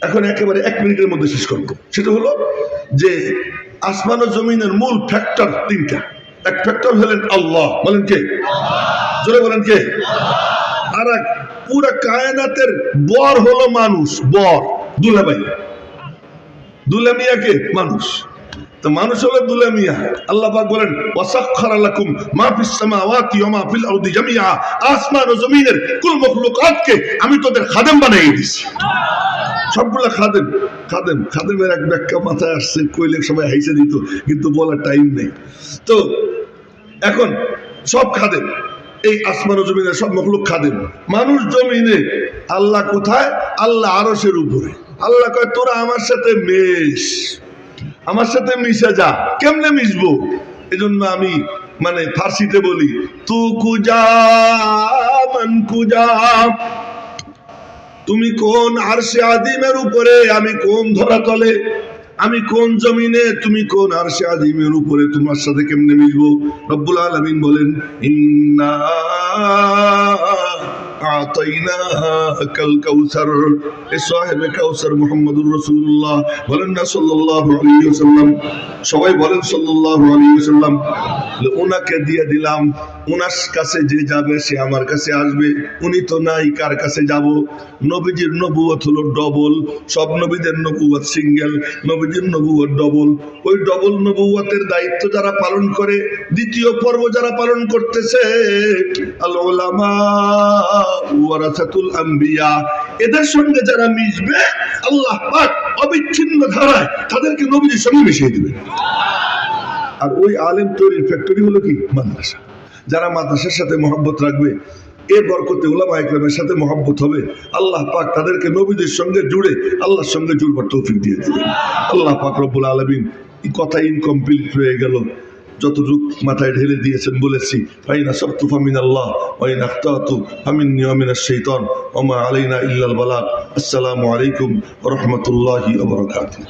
এখন একেবারে 1 মিনিটের মধ্যে শেষ করবো। সেটা হলো যে আসমান ও জমিনের মূল ফ্যাক্টর তিনটা। এক ফ্যাক্টর হলেন আল্লাহ, বলেন কে? জোরে বলেন কে? আর এক পুরা কায়নাতের বর হলো মানুষ, বর দুলাভাই, দুলামিয়া কে? মানুষ। তো মানুষ হলো দুলামিয়া। আল্লাহ পাক বলেন ওয়াসাখখারা লাকুম মা ফিস সামাওয়াতি ওয়া মা ফিল আরদি জামিআ, আসমান ও জমিনের কুল মখলুকাতকে আমি তোদের খাদেম বানিয়ে দিয়েছি। সবগুলা খাদেম। খাদেম, খাদেমের এক ব্যাখ্যা মাথায় আসছে, কইলে সবাই হাইসে দিত, কিন্তু বলার টাইম নেই। তো এখন সব খাদেম, এই আসমান ও জমিনের সব মখলুক খাদেম। মানুষ জমিনে, আল্লাহ কোথায়? আল্লাহ আরশের উপরে। আল্লাহ কয় তোরা আমার সাথে মেশ, আমার সাথে মিশে যা। কেমনে মিশবো? এজন্য আমি মানে ফার্সিতে বলি তু কুজা মান কুজা, তুমি কোন আরশে আযীমের উপরে, আমি কোন ধরাতলে, আমি কোন জমিনে, তুমি কোন আরশে আযীমের উপরে, তোমার সাথে কেমনে মিশবো? রব্বুল আলামিন বলেন ইন্না আতাইনাকাল কাউসার, এ সাহেবে কাউসার মুহাম্মদুর রাসূলুল্লাহ, বলেন না সাল্লাল্লাহু আলাইহি ওয়াসাল্লাম, সবাই বলেন সাল্লাল্লাহু আলাইহি ওয়াসাল্লাম। ওনাকে দিয়ে দিলাম, ওনার কাছে যে যাবে সে আমার কাছে আসবে, উনি তো নাই, কার কাছে যাব? নবীজির নবুয়ত হলো ডবল, সব নবীদের নবুয়ত সিঙ্গেল, নবীজির নবুয়ত ডবল। ওই ডবল নবুয়তের দায়িত্ব যারা পালন করে, দ্বিতীয় পর্ব যারা পালন করতেছে, আল উলামা ওয়ারাসাতুল আম্বিয়া, এদের সঙ্গে যারা মিশবে আল্লাহ পাক অবিচ্ছিন্ন ধারায় তাদেরকে নবীজির সঙ্গে মিশিয়ে দিবেন। আর ওই আলেম তৈরির ফ্যাক্টরি হলো কি? মাদ্রাসা। যারা মাদ্রাসার সাথে মহব্বত রাখবে, এর বরকতে উলামা ইকরামের সাথে মহব্বত হবে, আল্লাহ পাক তাদেরকে নবীদের সঙ্গে জুড়ে আল্লাহর সঙ্গে জুড়বার তৌফিক দিয়ে দিবেন। আল্লাহ পাক রব্বুল আলামিন, এই কথা ইনকমপ্লিট হয়ে গেল, যতটুক মাথায় ঢেলে দিয়েছেন বলেছি। ফাইন আসাবতু ফামিনাল্লাহ ওয়া ইন আখতাতু ফামিন্নী ওয়া মিনাশ শাইতান ওয়া মা আলাইনা ইল্লাল বালাগ। আসসালামু আলাইকুম ওয়া রাহমাতুল্লাহি ওয়া বারাকাতুহু।